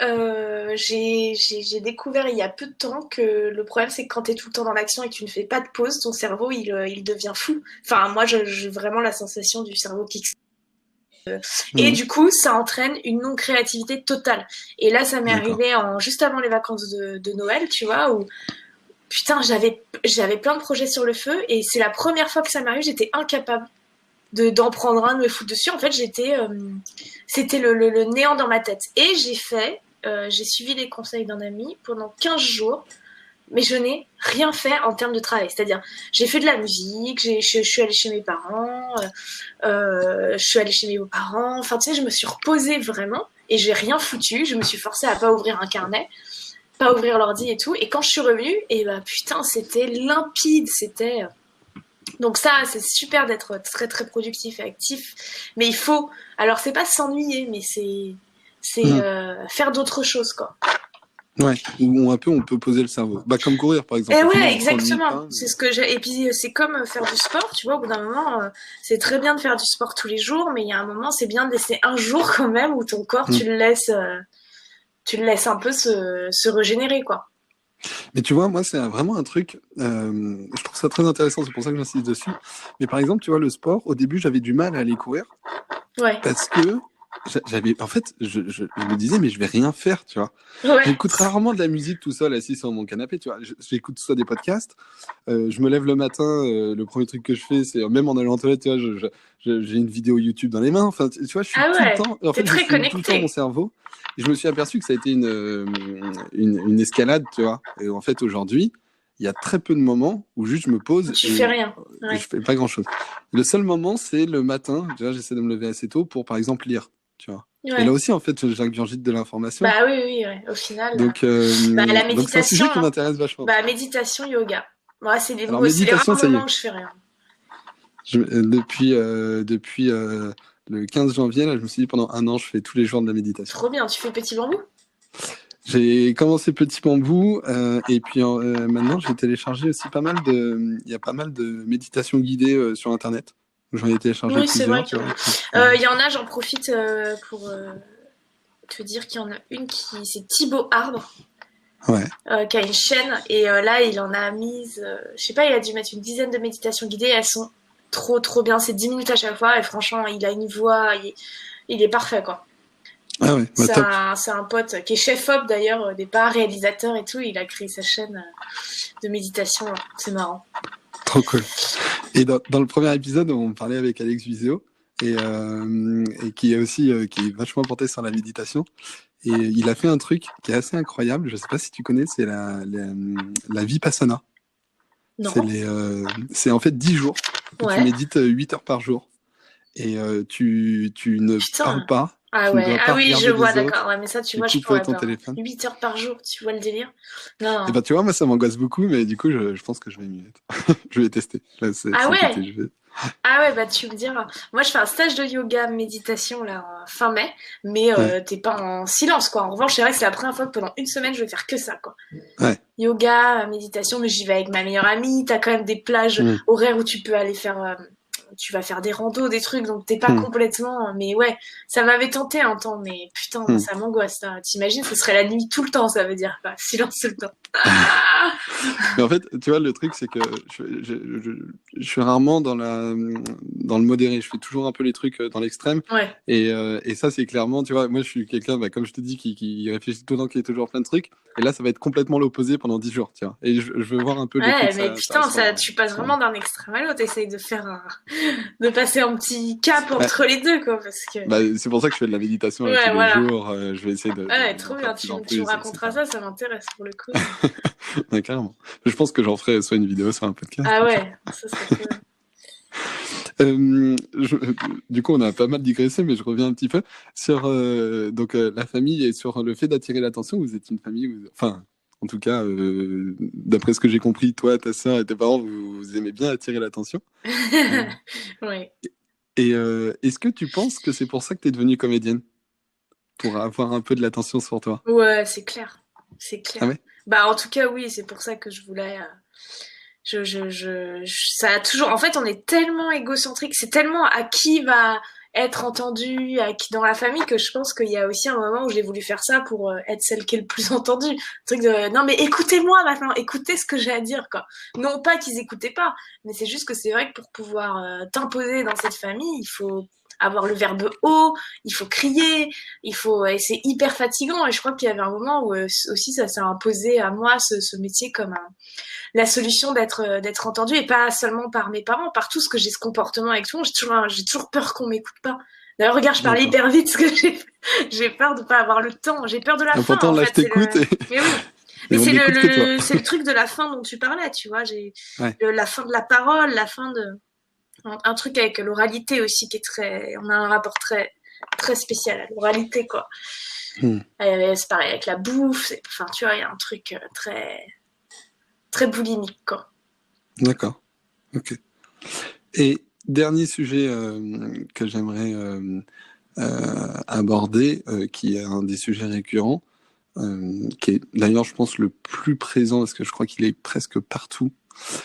j'ai découvert il y a peu de temps que le problème c'est que quand tu es tout le temps dans l'action et que tu ne fais pas de pause, ton cerveau il devient fou. Enfin, moi j'ai vraiment la sensation du cerveau qui. Et Mhm. du coup, ça entraîne une non-créativité totale. Et là, ça m'est D'accord. arrivé juste avant les vacances de Noël, tu vois, où putain, j'avais plein de projets sur le feu et c'est la première fois que ça m'arrive, j'étais incapable d'en prendre un, de me foutre dessus. En fait, c'était le néant dans ma tête. Et j'ai suivi les conseils d'un ami pendant 15 jours, mais je n'ai rien fait en termes de travail. C'est-à-dire, j'ai fait de la musique, je suis allée chez mes parents, je suis allée chez mes beaux-parents. Enfin, tu sais, je me suis reposée vraiment et j'ai rien foutu. Je me suis forcée à pas ouvrir un carnet, pas ouvrir l'ordi et tout. Et quand je suis revenue, et bah putain, c'était limpide, c'était. Donc ça, c'est super d'être très très productif et actif, mais il faut. Alors c'est pas s'ennuyer, mais c'est Mhm. faire d'autres choses quoi. Ouais. Ou un peu, on peut poser le cerveau. Bah, comme courir, par Et exemple. Au final, ouais, on s'ennuie exactement. pas. C'est ce que j'ai. Et puis c'est comme faire du sport, tu vois. Au bout d'un moment, c'est très bien de faire du sport tous les jours, mais il y a un moment, c'est bien de laisser un jour quand même où ton corps, Mhm. tu le laisses un peu se régénérer quoi. Mais tu vois, moi, c'est vraiment un truc, je trouve ça très intéressant, c'est pour ça que j'insiste dessus. Mais par exemple, tu vois, le sport, au début, j'avais du mal à aller courir Ouais, parce que en fait, je me disais, mais je vais rien faire, tu vois. ouais. J'écoute rarement de la musique tout seul, assis sur mon canapé, tu vois. J'écoute soit des podcasts, je me lève le matin, le premier truc que je fais, c'est même en allant aux toilettes, tu vois, j'ai une vidéo YouTube dans les mains. Enfin, tu vois, je suis Ah tout le ouais, temps. En t'es fait, je très stimule tout le temps mon connecté. cerveau. Et je me suis aperçu que ça a été une escalade, tu vois. Et en fait, aujourd'hui, il y a très peu de moments où juste je me pose Tu fais et rien. je Ouais. fais pas grand-chose. Le seul moment, c'est le matin. Tu vois, j'essaie de me lever assez tôt pour, par exemple, lire, tu vois. Et là Ouais. aussi, en fait, j'ingurgite de l'information. Bah oui, oui, oui, ouais. Au final. Bah, la Donc c'est un méditation, sujet qui hein. m'intéresse vachement, tu Bah, vois. méditation, yoga. Moi, Alors c'est les méditation, rares ça y moments est. où je fais rien. Depuis le 15 janvier, là, je me suis dit pendant un an, je fais tous les jours de la méditation. Trop bien. Tu fais petit bambou? J'ai commencé Petit Bambou et puis maintenant j'ai téléchargé aussi pas mal il y a pas mal de méditations guidées sur Internet. J'en ai téléchargé Oui, c'est vrai plusieurs, tu qu'il y vois. en Et puis, a. Il y en a, j'en profite pour te dire qu'il y en a une c'est Thibaut Arbre, ouais. qui a une chaîne. Et là, il en a mis, je sais pas, il a dû mettre une dizaine de méditations guidées. Elles sont trop, trop bien. C'est 10 minutes à chaque fois. Et franchement, il a une voix, il est parfait, quoi. Ah ouais, bah top. C'est un pote qui est chef-op d'ailleurs, au départ, réalisateur et tout. Il a créé sa chaîne de méditation. C'est marrant. Trop cool. Et dans le premier épisode, on parlait avec Alex Vizio et qui est aussi qui est vachement porté sur la méditation. Et il a fait un truc qui est assez incroyable. Je sais pas si tu connais, c'est la Vipassana. Non. C'est en fait 10 jours où tu Ouais. médites 8 heures par jour. Et tu ne parles Putain. pas, Ah tu ne ouais. dois Ah pas oui, je regarder vois, les d'accord. autres, Ouais, mais ça, tu tu vois, je coupes pourrais ton pas. téléphone. 8 heures par jour, tu vois le délire? Non. Et ben tu vois, moi ça m'angoisse beaucoup, mais du coup je pense que je vais m'y mettre. Je vais tester. Là, Ah cet ouais. été, je vais. Ah ouais, bah tu me diras. Moi, je fais un stage de yoga méditation là fin mai, mais Ouais, t'es pas en silence quoi. En revanche, c'est vrai que c'est la première fois que pendant une semaine, je vais faire que ça quoi. ouais. Yoga, méditation, mais j'y vais avec ma meilleure amie. T'as quand même des plages Mm. horaires où tu peux aller faire tu vas faire des randos, des trucs, donc t'es pas complètement. Mais ouais, ça m'avait tenté un temps, mais putain, ça m'angoisse. Ça. T'imagines, ce serait la nuit tout le temps, ça veut dire quoi, silence tout le temps. Ah Mais en fait, tu vois, le truc, c'est que je suis rarement dans le modéré. Je fais toujours un peu les trucs dans l'extrême. ouais. Et ça, c'est clairement, tu vois, moi, je suis quelqu'un, bah, comme je te dis, qui réfléchit tout le temps, qui est toujours plein de trucs. Et là, ça va être complètement l'opposé pendant 10 jours, tu vois. Et je veux voir un peu l'effet Ouais, que mais ça a putain, tu passes vraiment d'un extrême à l'autre. Essaye de passer un petit cap Ouais. entre les deux, quoi, parce que. Bah, c'est pour ça que je fais de la méditation là, tous Ouais, les voilà. jours. Je vais essayer Ouais, d'en trop faire bien. de plus en Tu me plus, raconteras etc. ça m'intéresse pour le coup. Ouais, carrément. Je pense que j'en ferai soit une vidéo, soit un podcast. Ah ouais, ça serait trop bien. Du coup, on a pas mal digressé, mais je reviens un petit peu sur donc la famille et sur le fait d'attirer l'attention. Vous êtes une famille, enfin, en tout cas, d'après ce que j'ai compris, toi, ta sœur et tes parents, vous aimez bien attirer l'attention. Euh, Ouais. et est-ce que tu penses que c'est pour ça que tu es devenue comédienne? Pour avoir un peu de l'attention sur toi? Ouais, c'est clair. C'est Ah clair. ouais? Bah, en tout cas, oui, c'est pour ça que je voulais. Ça a toujours. En fait, on est tellement égocentrique, c'est tellement à qui va être entendu, à qui dans la famille que je pense qu'il y a aussi un moment où j'ai voulu faire ça pour être celle qui est le plus entendue. Un truc de non mais écoutez-moi maintenant, écoutez ce que j'ai à dire quoi. Non pas qu'ils écoutaient pas, mais c'est juste que c'est vrai que pour pouvoir t'imposer dans cette famille, il faut avoir le verbe haut, il faut crier, il faut et c'est hyper fatigant et je crois qu'il y avait un moment où aussi ça s'est imposé à moi ce métier comme la solution d'être entendue et pas seulement par mes parents, par tout ce que j'ai ce comportement avec tout le monde. J'ai toujours peur qu'on m'écoute pas. D'ailleurs, regarde, je parlais D'accord. hyper vite parce que j'ai peur de pas avoir le temps. J'ai peur de la Ah, fin, pourtant, en là, fait. je t'écoute Mais oui. Mais et on n'écoute que toi. c'est le truc de la fin dont tu parlais, tu vois. Ouais. La fin de la parole, la fin de, un truc avec l'oralité aussi qui est on a un rapport très spécial à l'oralité, quoi. C'est pareil avec la bouffe, enfin, tu vois, il y a un truc très boulimique, quoi. D'accord. Ok. Et dernier sujet que j'aimerais aborder, qui est un des sujets récurrents, qui est d'ailleurs, je pense, le plus présent, parce que je crois qu'il est presque partout,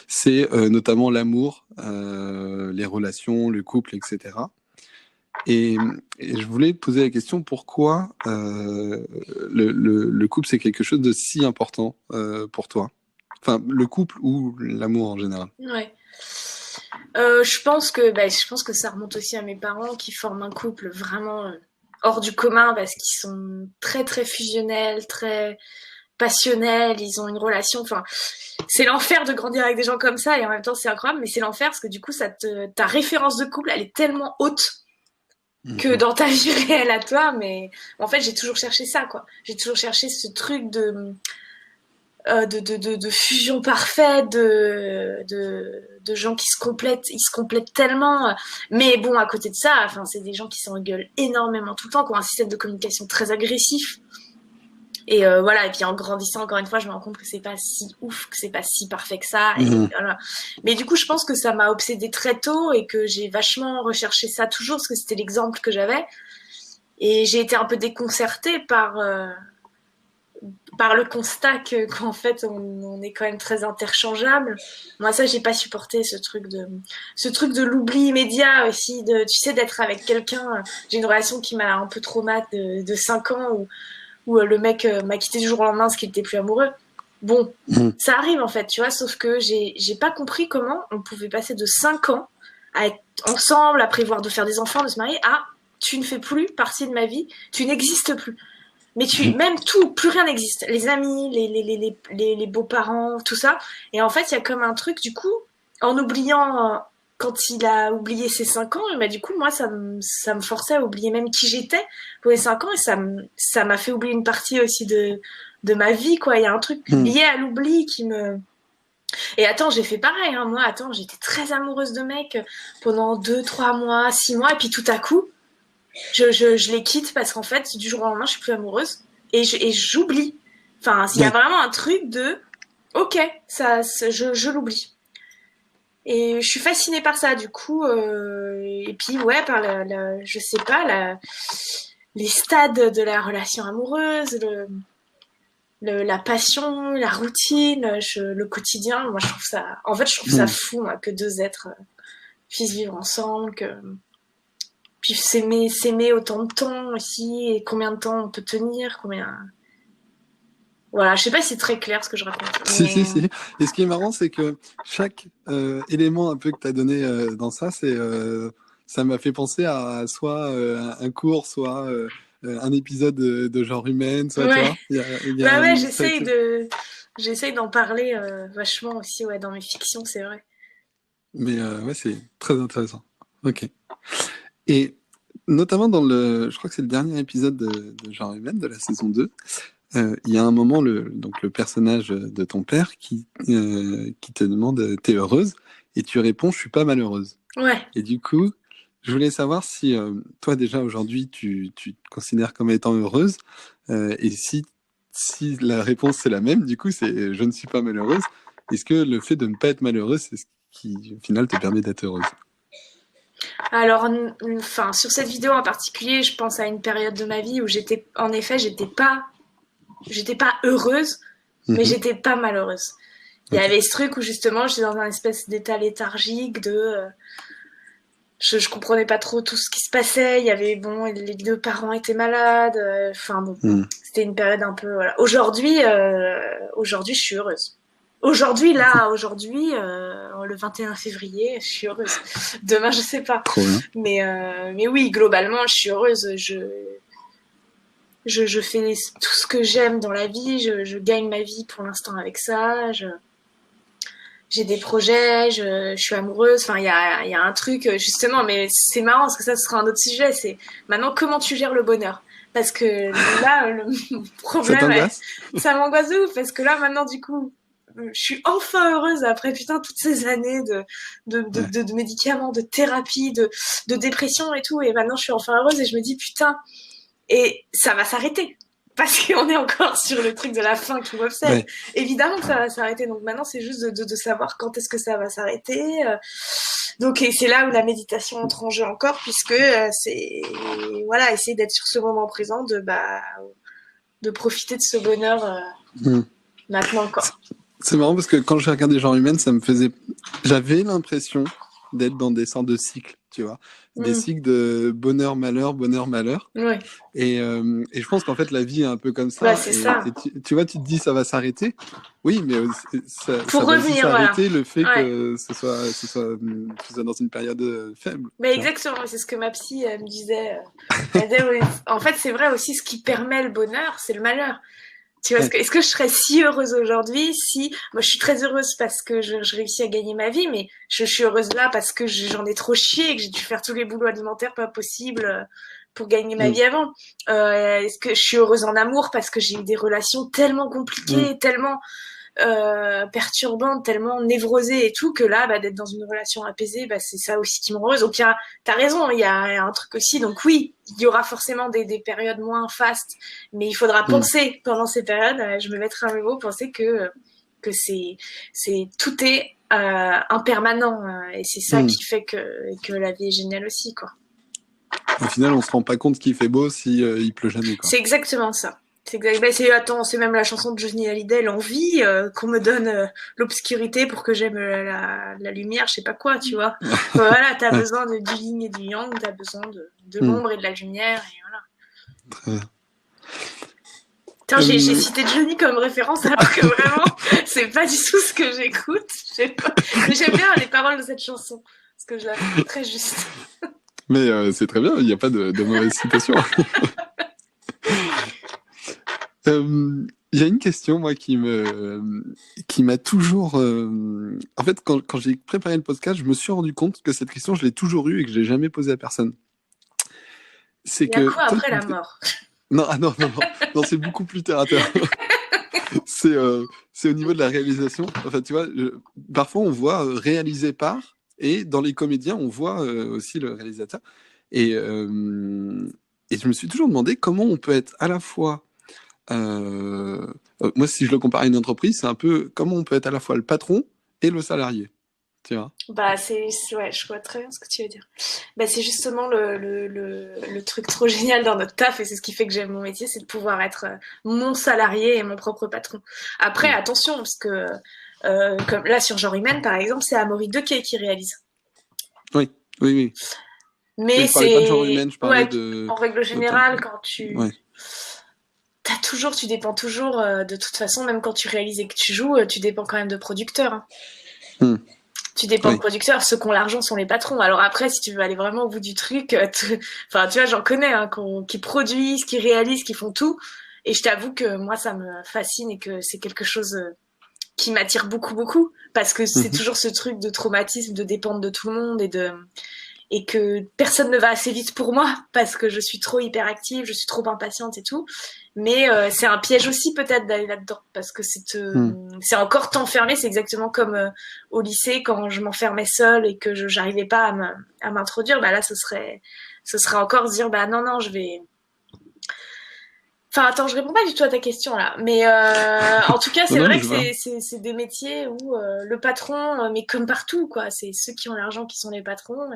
c'est notamment l'amour, les relations, le couple, etc. Et, et je voulais te poser la question, pourquoi le couple, c'est quelque chose de si important pour toi? Enfin, le couple ou l'amour en général? Ouais. Je pense que ça remonte aussi à mes parents qui forment un couple vraiment hors du commun parce qu'ils sont très fusionnels, très passionnels, ils ont une relation, enfin, c'est l'enfer de grandir avec des gens comme ça et en même temps c'est incroyable, mais c'est l'enfer parce que du coup ta référence de couple elle est tellement haute que dans ta vie réelle à toi, mais en fait j'ai toujours cherché ça quoi, j'ai toujours cherché ce truc de fusion parfaite, de gens qui se complètent, ils se complètent tellement. Mais bon, à côté de ça, enfin, c'est des gens qui s'engueulent énormément tout le temps, qui ont un système de communication très agressif. Et voilà, et puis en grandissant, encore une fois, je me rends compte que c'est pas si ouf, que c'est pas si parfait que ça. Et voilà. Mais du coup, je pense que ça m'a obsédée très tôt et que j'ai vachement recherché ça toujours, parce que c'était l'exemple que j'avais. Et j'ai été un peu déconcertée par le constat qu'en fait on est quand même très interchangeable. Moi ça j'ai pas supporté ce truc de l'oubli immédiat aussi de tu sais d'être avec quelqu'un. J'ai une relation qui m'a un peu traumatisée de 5 ans où le mec m'a quitté du jour au lendemain parce qu'il était plus amoureux. Bon, ça arrive en fait, tu vois, sauf que j'ai pas compris comment on pouvait passer de 5 ans à être ensemble, à prévoir de faire des enfants, de se marier, à tu ne fais plus partie de ma vie, tu n'existes plus. Mais même tout, plus rien n'existe. Les amis, les beaux-parents, tout ça. Et en fait, il y a comme un truc, du coup, en oubliant, quand il a oublié ses 5 ans, bah, du coup, moi, ça me forçait à oublier même qui j'étais pour les 5 ans et ça m'a fait oublier une partie aussi de ma vie, quoi. Il y a un truc lié à l'oubli qui me. Et attends, j'ai fait pareil, hein. Moi, attends, j'étais très amoureuse de mecs pendant 2, 3 mois, 6 mois, et puis tout à coup, je les quitte parce qu'en fait, du jour au lendemain, je suis plus amoureuse et j'oublie. Enfin, il y a vraiment un truc de, ok, je l'oublie. Et je suis fascinée par ça, du coup. Et puis, ouais, par je sais pas, les stades de la relation amoureuse, la passion, la routine, le quotidien. Moi, je trouve ça, en fait, je trouve ça fou, moi, que deux êtres puisse vivre ensemble, que puis s'aimer autant de temps aussi, et combien de temps on peut tenir, combien. Voilà, je sais pas si c'est très clair ce que je raconte. Si, Mais... si, si. Et ce qui est marrant, c'est que chaque élément un peu que tu as donné dans ça, ça m'a fait penser à soit un cours, soit un épisode de genre humaine, soit, tu Ouais, vois. bah ouais, Ça a été... j'essaye d'en parler vachement aussi, ouais, dans mes fictions, c'est vrai. Mais ouais, c'est très intéressant. Ok. Et notamment je je crois que c'est le dernier épisode de genre humaine de la saison 2. Il y a un moment, donc le personnage de ton père qui te demande t'es heureuse? Et tu réponds je suis pas malheureuse. Ouais. Et du coup, je voulais savoir si toi déjà aujourd'hui tu te considères comme étant heureuse et si la réponse c'est la même, du coup c'est je ne suis pas malheureuse. Est-ce que le fait de ne pas être malheureuse, c'est ce qui au final te permet d'être heureuse? Alors, enfin, sur cette vidéo en particulier, je pense à une période de ma vie où en effet, j'étais pas heureuse, mais Mhm. j'étais pas malheureuse. Il y Ok. avait ce truc où justement, j'étais dans un espèce d'état léthargique je comprenais pas trop tout ce qui se passait. Il y avait, bon, les deux parents étaient malades. Enfin bon, Mhm. c'était une période un peu. Voilà. Aujourd'hui, je suis heureuse. Aujourd'hui, le 21 février, je suis heureuse. Demain, je sais pas. Trop bien. Mais oui, globalement, je suis heureuse. Je fais tout ce que j'aime dans la vie. Je gagne ma vie pour l'instant avec ça. J'ai des projets, je suis amoureuse. Enfin, il y a un truc, justement, mais c'est marrant parce que ça, ce sera un autre sujet. C'est maintenant comment tu gères le bonheur. Parce que là, le Ça problème, t'angoisse? ça m'angoisse de ouf. Parce que là, maintenant, du coup, je suis enfin heureuse après putain toutes ces années Ouais. de médicaments, de thérapie, de dépression et tout. Et maintenant, je suis enfin heureuse et je me dis putain, et ça va s'arrêter. Parce qu'on est encore sur le truc de la fin qui m'obsède. Ouais. Évidemment que ça va s'arrêter. Donc maintenant, c'est juste de savoir quand est-ce que ça va s'arrêter. Donc, et c'est là où la méditation entre en jeu encore, puisque c'est, voilà, essayer d'être sur ce moment présent, de profiter de ce bonheur Mhm. maintenant, quoi. C'est marrant parce que quand j'ai regardé Genre Humaine, j'avais l'impression d'être dans des sortes de cycles, tu vois. Des Mm. cycles de bonheur, malheur, bonheur, malheur. Ouais. Et je pense qu'en fait, la vie est un peu comme Bah, ça. c'est Et ça. tu vois, tu te dis, ça va s'arrêter. Oui, mais ça Pour va aussi revenir, voilà. s'arrêter le fait Ouais. que tu sois dans une période faible, Mais tu vois. exactement, c'est ce que ma psy me disait. Elle disait, oui, en fait, c'est vrai aussi, ce qui permet le bonheur, c'est le malheur. Tu vois, Ouais. est-ce que je serais si heureuse aujourd'hui si, moi je suis très heureuse parce que je réussis à gagner ma vie, mais je suis heureuse là parce que j'en ai trop chié, que j'ai dû faire tous les boulots alimentaires pas possibles pour gagner ma Mm, vie avant. Est-ce que je suis heureuse en amour parce que j'ai eu des relations tellement mm, compliquées, tellement perturbante, tellement névrosée et tout, que là, d'être dans une relation apaisée, c'est ça aussi qui me rend heureuse. Donc, t'as raison, il y a un truc aussi. Donc, oui, il y aura forcément des périodes moins fastes, mais il faudra mm, penser pendant ces périodes, je me mettrai un mot, penser que tout est impermanent, et c'est ça mm. qui fait que la vie est géniale aussi, quoi. Au final, on se rend pas compte qu'il fait beau si il pleut jamais, quoi. C'est exactement ça. Attends, c'est même la chanson de Johnny Hallyday, l'envie, qu'on me donne l'obscurité pour que j'aime la lumière, je sais pas quoi, tu vois. Voilà, t'as Ouais, besoin du yin et du yang, t'as besoin de mm, l'ombre et de la lumière, et voilà. très bien. Putain, j'ai Euh, cité Johnny comme référence alors que vraiment, c'est pas du tout ce que j'écoute. Je sais pas. Mais j'aime bien les paroles de cette chanson, parce que je la trouve très juste. mais c'est très bien, il n'y a pas de mauvaise citation. Il y a une question, moi, qui m'a toujours. En fait, quand j'ai préparé le podcast, je me suis rendu compte que cette question, je l'ai toujours eue et que je l'ai jamais posée à personne. C'est Il y a que quoi toi, après la mort? non, ah non, non, non, non, c'est beaucoup plus terre à terre. C'est au niveau de la réalisation. Enfin, tu vois, parfois on voit réalisé par, et dans les comédiens, on voit aussi le réalisateur. Et, euh, et je me suis toujours demandé comment on peut être à la fois moi, si je le compare à une entreprise, c'est un peu comment on peut être à la fois le patron et le salarié. Tu vois? Ouais, je vois très bien ce que tu veux dire. C'est justement le truc trop génial dans notre taf, et c'est ce qui fait que j'aime mon métier, c'est de pouvoir être mon salarié et mon propre patron. Après, Mm. attention, parce que comme là sur Genre Humaine, par exemple, c'est Amaury Dequet qui réalise. Oui, oui, oui. Mais Mais je parlais pas de genre c'est, humaine, je parlais ouais, de. en règle générale, quand Ouais. tu dépends toujours, de toute façon, même quand tu réalises et que tu joues, tu dépends quand même de producteurs, hein. Hmm. Tu dépends de Oui. producteurs, ceux qui ont l'argent sont les patrons. Alors après, si tu veux aller vraiment au bout du truc, enfin, tu vois, j'en connais, hein, qui produisent, qui réalisent, qui font tout. Et je t'avoue que moi, ça me fascine et que c'est quelque chose qui m'attire beaucoup, beaucoup. Parce que c'est Mhm. toujours ce truc de traumatisme, de dépendre de tout le monde et que personne ne va assez vite pour moi parce que je suis trop hyperactive, je suis trop impatiente et tout. Mais c'est un piège aussi peut-être d'aller là-dedans parce que Hmm. c'est encore t'enfermer. C'est exactement comme au lycée quand je m'enfermais seule et que j'arrivais pas à m'introduire. Bah là, ce serait encore se dire bah non non je vais. Enfin attends, je réponds pas du tout à ta question là. Mais en tout cas, Non, c'est non, vrai mais que je vois. c'est des métiers où le patron, mais comme partout quoi, c'est ceux qui ont l'argent qui sont les patrons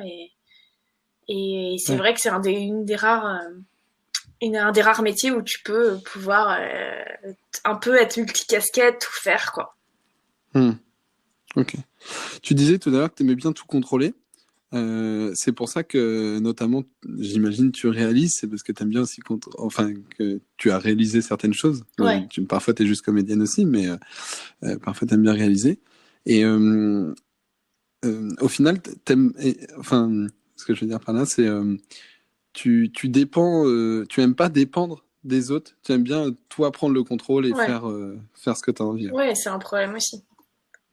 et c'est Ouais. vrai que c'est un des rares métiers où tu peux pouvoir un peu être multicasquette, tout faire, quoi. Hmm. Ok. Tu disais tout à l'heure que tu aimais bien tout contrôler. C'est pour ça que, notamment, j'imagine, tu réalises, c'est parce que tu aimes bien aussi, enfin, que tu as réalisé certaines choses. Ouais. Parfois, tu es juste comédienne aussi, mais parfois, tu aimes bien réaliser. Et au final, enfin, ce que je veux dire par là, c'est tu dépends, tu aimes pas dépendre des autres, tu aimes bien, toi, prendre le contrôle et Ouais. faire ce que tu as envie. Ouais, c'est un problème aussi.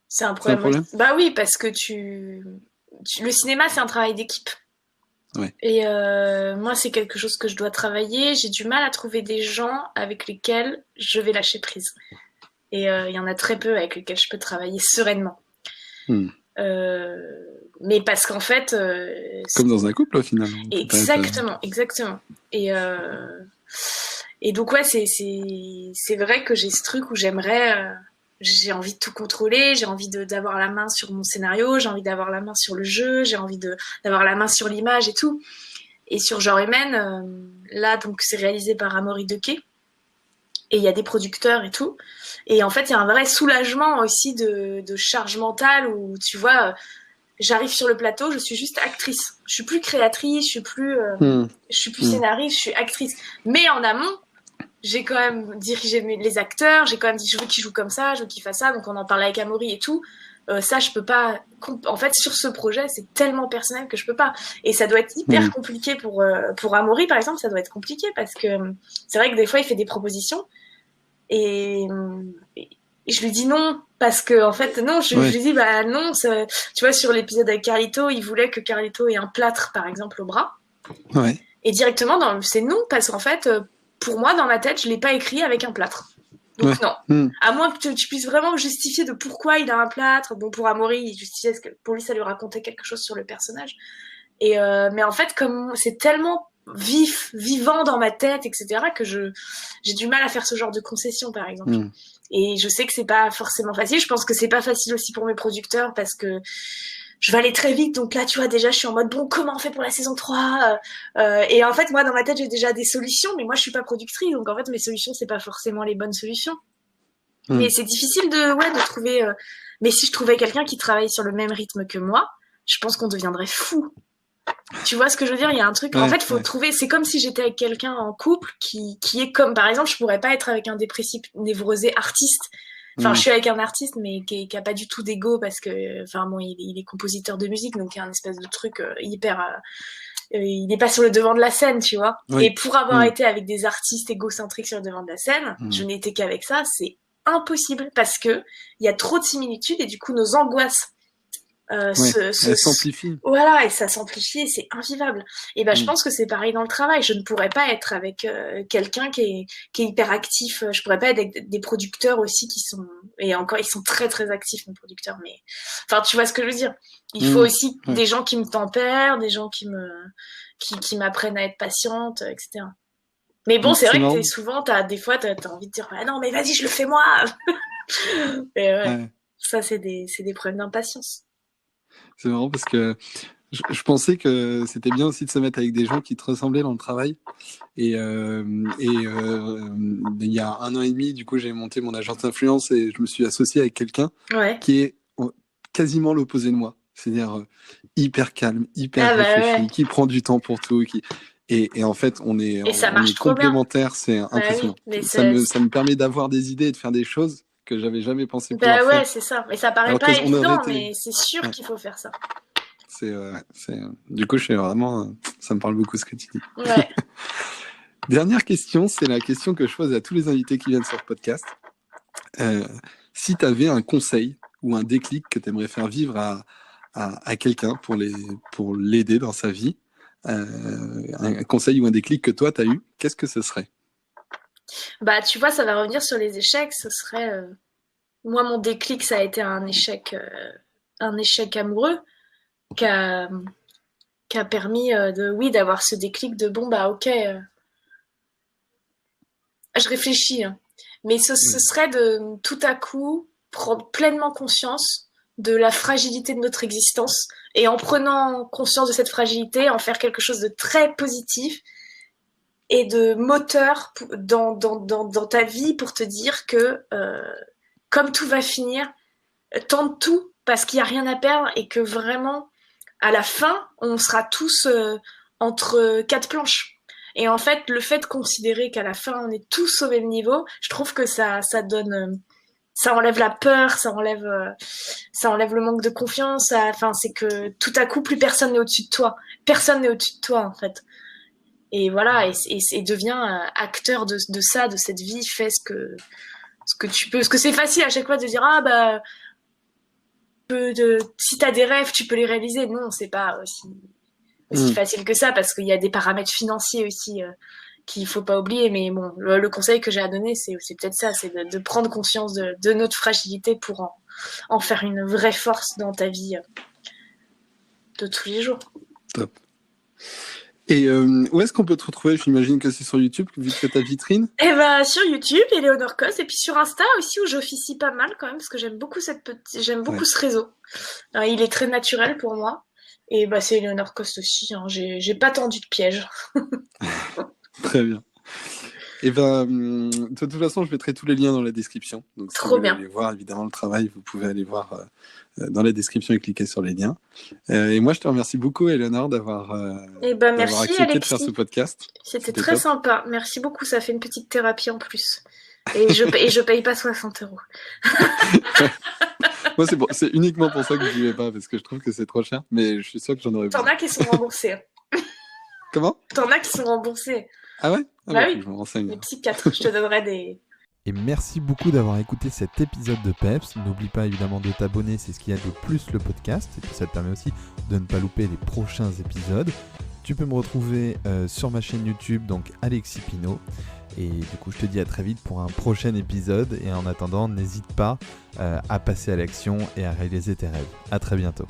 C'est un C'est un problème aussi. problème? Bah oui, parce que le cinéma, c'est un travail d'équipe. Ouais. Et moi, c'est quelque chose que je dois travailler. J'ai du mal à trouver des gens avec lesquels je vais lâcher prise. Et il y en a très peu avec lesquels je peux travailler sereinement. Hmm. Euh, mais parce qu'en fait, Comme dans un couple, au final. On peut pas être. exactement, exactement. Et et donc ouais, c'est vrai que j'ai ce truc où j'ai envie de tout contrôler, j'ai envie d'avoir la main sur mon scénario, j'ai envie d'avoir la main sur le jeu, j'ai envie d'avoir la main sur l'image et tout. Et sur Genre Humaine, là donc c'est réalisé par Amaury Dequet et il y a des producteurs et tout. Et en fait, il y a un vrai soulagement aussi de charge mentale où tu vois, j'arrive sur le plateau, je suis juste actrice. Je suis plus créatrice, Hmm. je suis plus Hmm. scénariste, je suis actrice. Mais en amont, j'ai quand même dirigé les acteurs, j'ai quand même dit je veux qu'ils jouent comme ça, je veux qu'ils fassent ça, donc on en parlait avec Amaury et tout. Ça, je peux pas. En fait, sur ce projet, c'est tellement personnel que je peux pas. Et ça doit être hyper Hmm. compliqué pour Amaury, par exemple, ça doit être compliqué parce que c'est vrai que des fois, il fait des propositions et, et je lui dis non parce que en fait non, je Ouais. lui dis bah non. Tu vois, sur l'épisode avec Carlito, il voulait que Carlito ait un plâtre, par exemple, au bras. Ouais. Et directement, c'est non, parce qu'en fait, pour moi, dans ma tête, je l'ai pas écrit avec un plâtre. Ouais. Donc non. Hmm. À moins que tu puisses vraiment justifier de pourquoi il a un plâtre. Bon, pour Amaury, il justifiait que pour lui, ça lui racontait quelque chose sur le personnage. Et mais en fait, comme c'est tellement vivant dans ma tête, etc., que j'ai du mal à faire ce genre de concession, par exemple. Hmm. Et je sais que c'est pas forcément facile. Je pense que c'est pas facile aussi pour mes producteurs parce que je vais aller très vite. Donc là, tu vois, déjà, je suis en mode, bon, comment on fait pour la saison 3 Et en fait, moi, dans ma tête, j'ai déjà des solutions, mais moi, je suis pas productrice. Donc en fait, mes solutions, c'est pas forcément les bonnes solutions. Hmm. Mais c'est difficile de trouver. Mais si je trouvais quelqu'un qui travaille sur le même rythme que moi, je pense qu'on deviendrait fou. Tu vois ce que je veux dire? Il y a un truc. En Ouais. fait, faut Ouais. trouver. C'est comme si j'étais avec quelqu'un en couple qui est comme, par exemple, je pourrais pas être avec un dépressif névrosé artiste. Enfin, je Hmm. suis avec un artiste, mais qui a pas du tout d'ego parce que, enfin bon, il est compositeur de musique, donc il y a un espèce de truc hyper. Il n'est pas sur le devant de la scène, tu vois. Oui. Et pour avoir Hmm. été avec des artistes égocentriques sur le devant de la scène, Hmm. je n'étais qu'avec ça, c'est impossible parce que il y a trop de similitudes et du coup nos angoisses Ouais. Elle s'amplifie. voilà, et ça s'amplifie et c'est invivable. Et ben je Hmm. pense que c'est pareil dans le travail. Je ne pourrais pas être avec quelqu'un qui est hyper actif. Je pourrais pas être avec des producteurs aussi qui sont et encore ils sont très très actifs mes producteurs. Mais enfin tu vois ce que je veux dire. Il faut Hmm. aussi Ouais. des gens qui me tempèrent, des gens qui m'apprennent à être patiente, etc. Mais bon, Hmm. c'est C'est vrai que marrant. des fois t'as envie de dire ah non mais vas-y je le fais moi. Et ouais, Ouais. ça c'est des problèmes d'impatience. C'est marrant parce que je pensais que c'était bien aussi de se mettre avec des gens qui te ressemblaient dans le travail. Il y a 1 an et demi, du coup, j'ai monté mon agence d'influence et je me suis associé avec quelqu'un Ouais. qui est quasiment l'opposé de moi. C'est-à-dire hyper calme, hyper Ah bah réfléchi, ouais. qui prend du temps pour tout. Et en fait, Et ça on marche est trop bien. complémentaires, c'est Bah oui, impressionnant. mais Ça me permet d'avoir des idées et de faire des choses que j'avais jamais pensé pouvoir bah ouais, faire. c'est ça. Mais ça paraît Alors pas qu'on aurait évident, été. mais c'est sûr Ouais, qu'il faut faire ça. du coup, je suis vraiment. Ça me parle beaucoup ce que tu dis. Ouais. Dernière question, c'est la question que je pose à tous les invités qui viennent sur le podcast. Si tu avais un conseil ou un déclic que tu aimerais faire vivre à quelqu'un pour l'aider dans sa vie, un conseil ou un déclic que toi, tu as eu, qu'est-ce que ce serait? Bah tu vois, ça va revenir sur les échecs. Ce serait moi mon déclic, ça a été un échec amoureux qui a qui a permis de oui d'avoir ce déclic de bon bah ok, je réfléchis, hein. Mais ce Oui. serait de tout à coup prendre pleinement conscience de la fragilité de notre existence et en prenant conscience de cette fragilité, en faire quelque chose de très positif et de moteur dans ta vie pour te dire que comme tout va finir, tente tout parce qu'il n'y a rien à perdre et que vraiment, à la fin, on sera tous entre quatre planches. Et en fait, le fait de considérer qu'à la fin, on est tous au même niveau, je trouve que ça donne, ça enlève la peur, ça enlève le manque de confiance. Enfin, c'est que tout à coup, plus personne n'est au-dessus de toi. Personne n'est au-dessus de toi, en fait. Et voilà, et deviens acteur de ça, de cette vie, fais ce que tu peux. Parce que c'est facile à chaque fois de dire, ah bah, si t'as des rêves, tu peux les réaliser. Non, c'est pas aussi Mm. facile que ça parce qu'il y a des paramètres financiers aussi qu'il faut pas oublier. Mais bon, le conseil que j'ai à donner, c'est peut-être ça, c'est de prendre conscience de notre fragilité pour en faire une vraie force dans ta vie de tous les jours. Top. Et où est-ce qu'on peut te retrouver? J'imagine que c'est sur YouTube, vu que ta vitrine. Et bah sur YouTube, Eleonore Cos, et puis sur Insta aussi où j'officie pas mal quand même parce que j'aime beaucoup j'aime beaucoup Ouais, ce réseau. Il est très naturel pour moi. Et bah c'est Eleonore Cos aussi. Hein. J'ai pas tendu de piège. très bien. Et ben, de toute façon, je mettrai tous les liens dans la description. Donc, si vous Trop voulez bien. aller voir évidemment le travail, vous pouvez aller voir dans la description et cliquer sur les liens. Et moi, je te remercie beaucoup, Eleonore, Et bah d'avoir merci accepté de faire ce Alexis. podcast. C'était C'était très top. sympa. Merci beaucoup. Ça fait une petite thérapie en plus. Et je paye pas 60 €. Moi, c'est uniquement pour ça que je n'y vais pas, parce que je trouve que c'est trop cher, mais je suis sûr que j'en aurais T'en besoin. as qui sont remboursés. Comment? T'en as qui sont remboursés. Ah ouais? Ah Bah bah, faut que oui. je me renseigne. Les psychiatres, je te donnerai des. Et merci beaucoup d'avoir écouté cet épisode de PEPS. N'oublie pas évidemment de t'abonner, c'est ce qui aide le plus le podcast. Et puis ça te permet aussi de ne pas louper les prochains épisodes. Tu peux me retrouver sur ma chaîne YouTube, donc Alexis Pinault. Et du coup, je te dis à très vite pour un prochain épisode. Et en attendant, n'hésite pas à passer à l'action et à réaliser tes rêves. À très bientôt.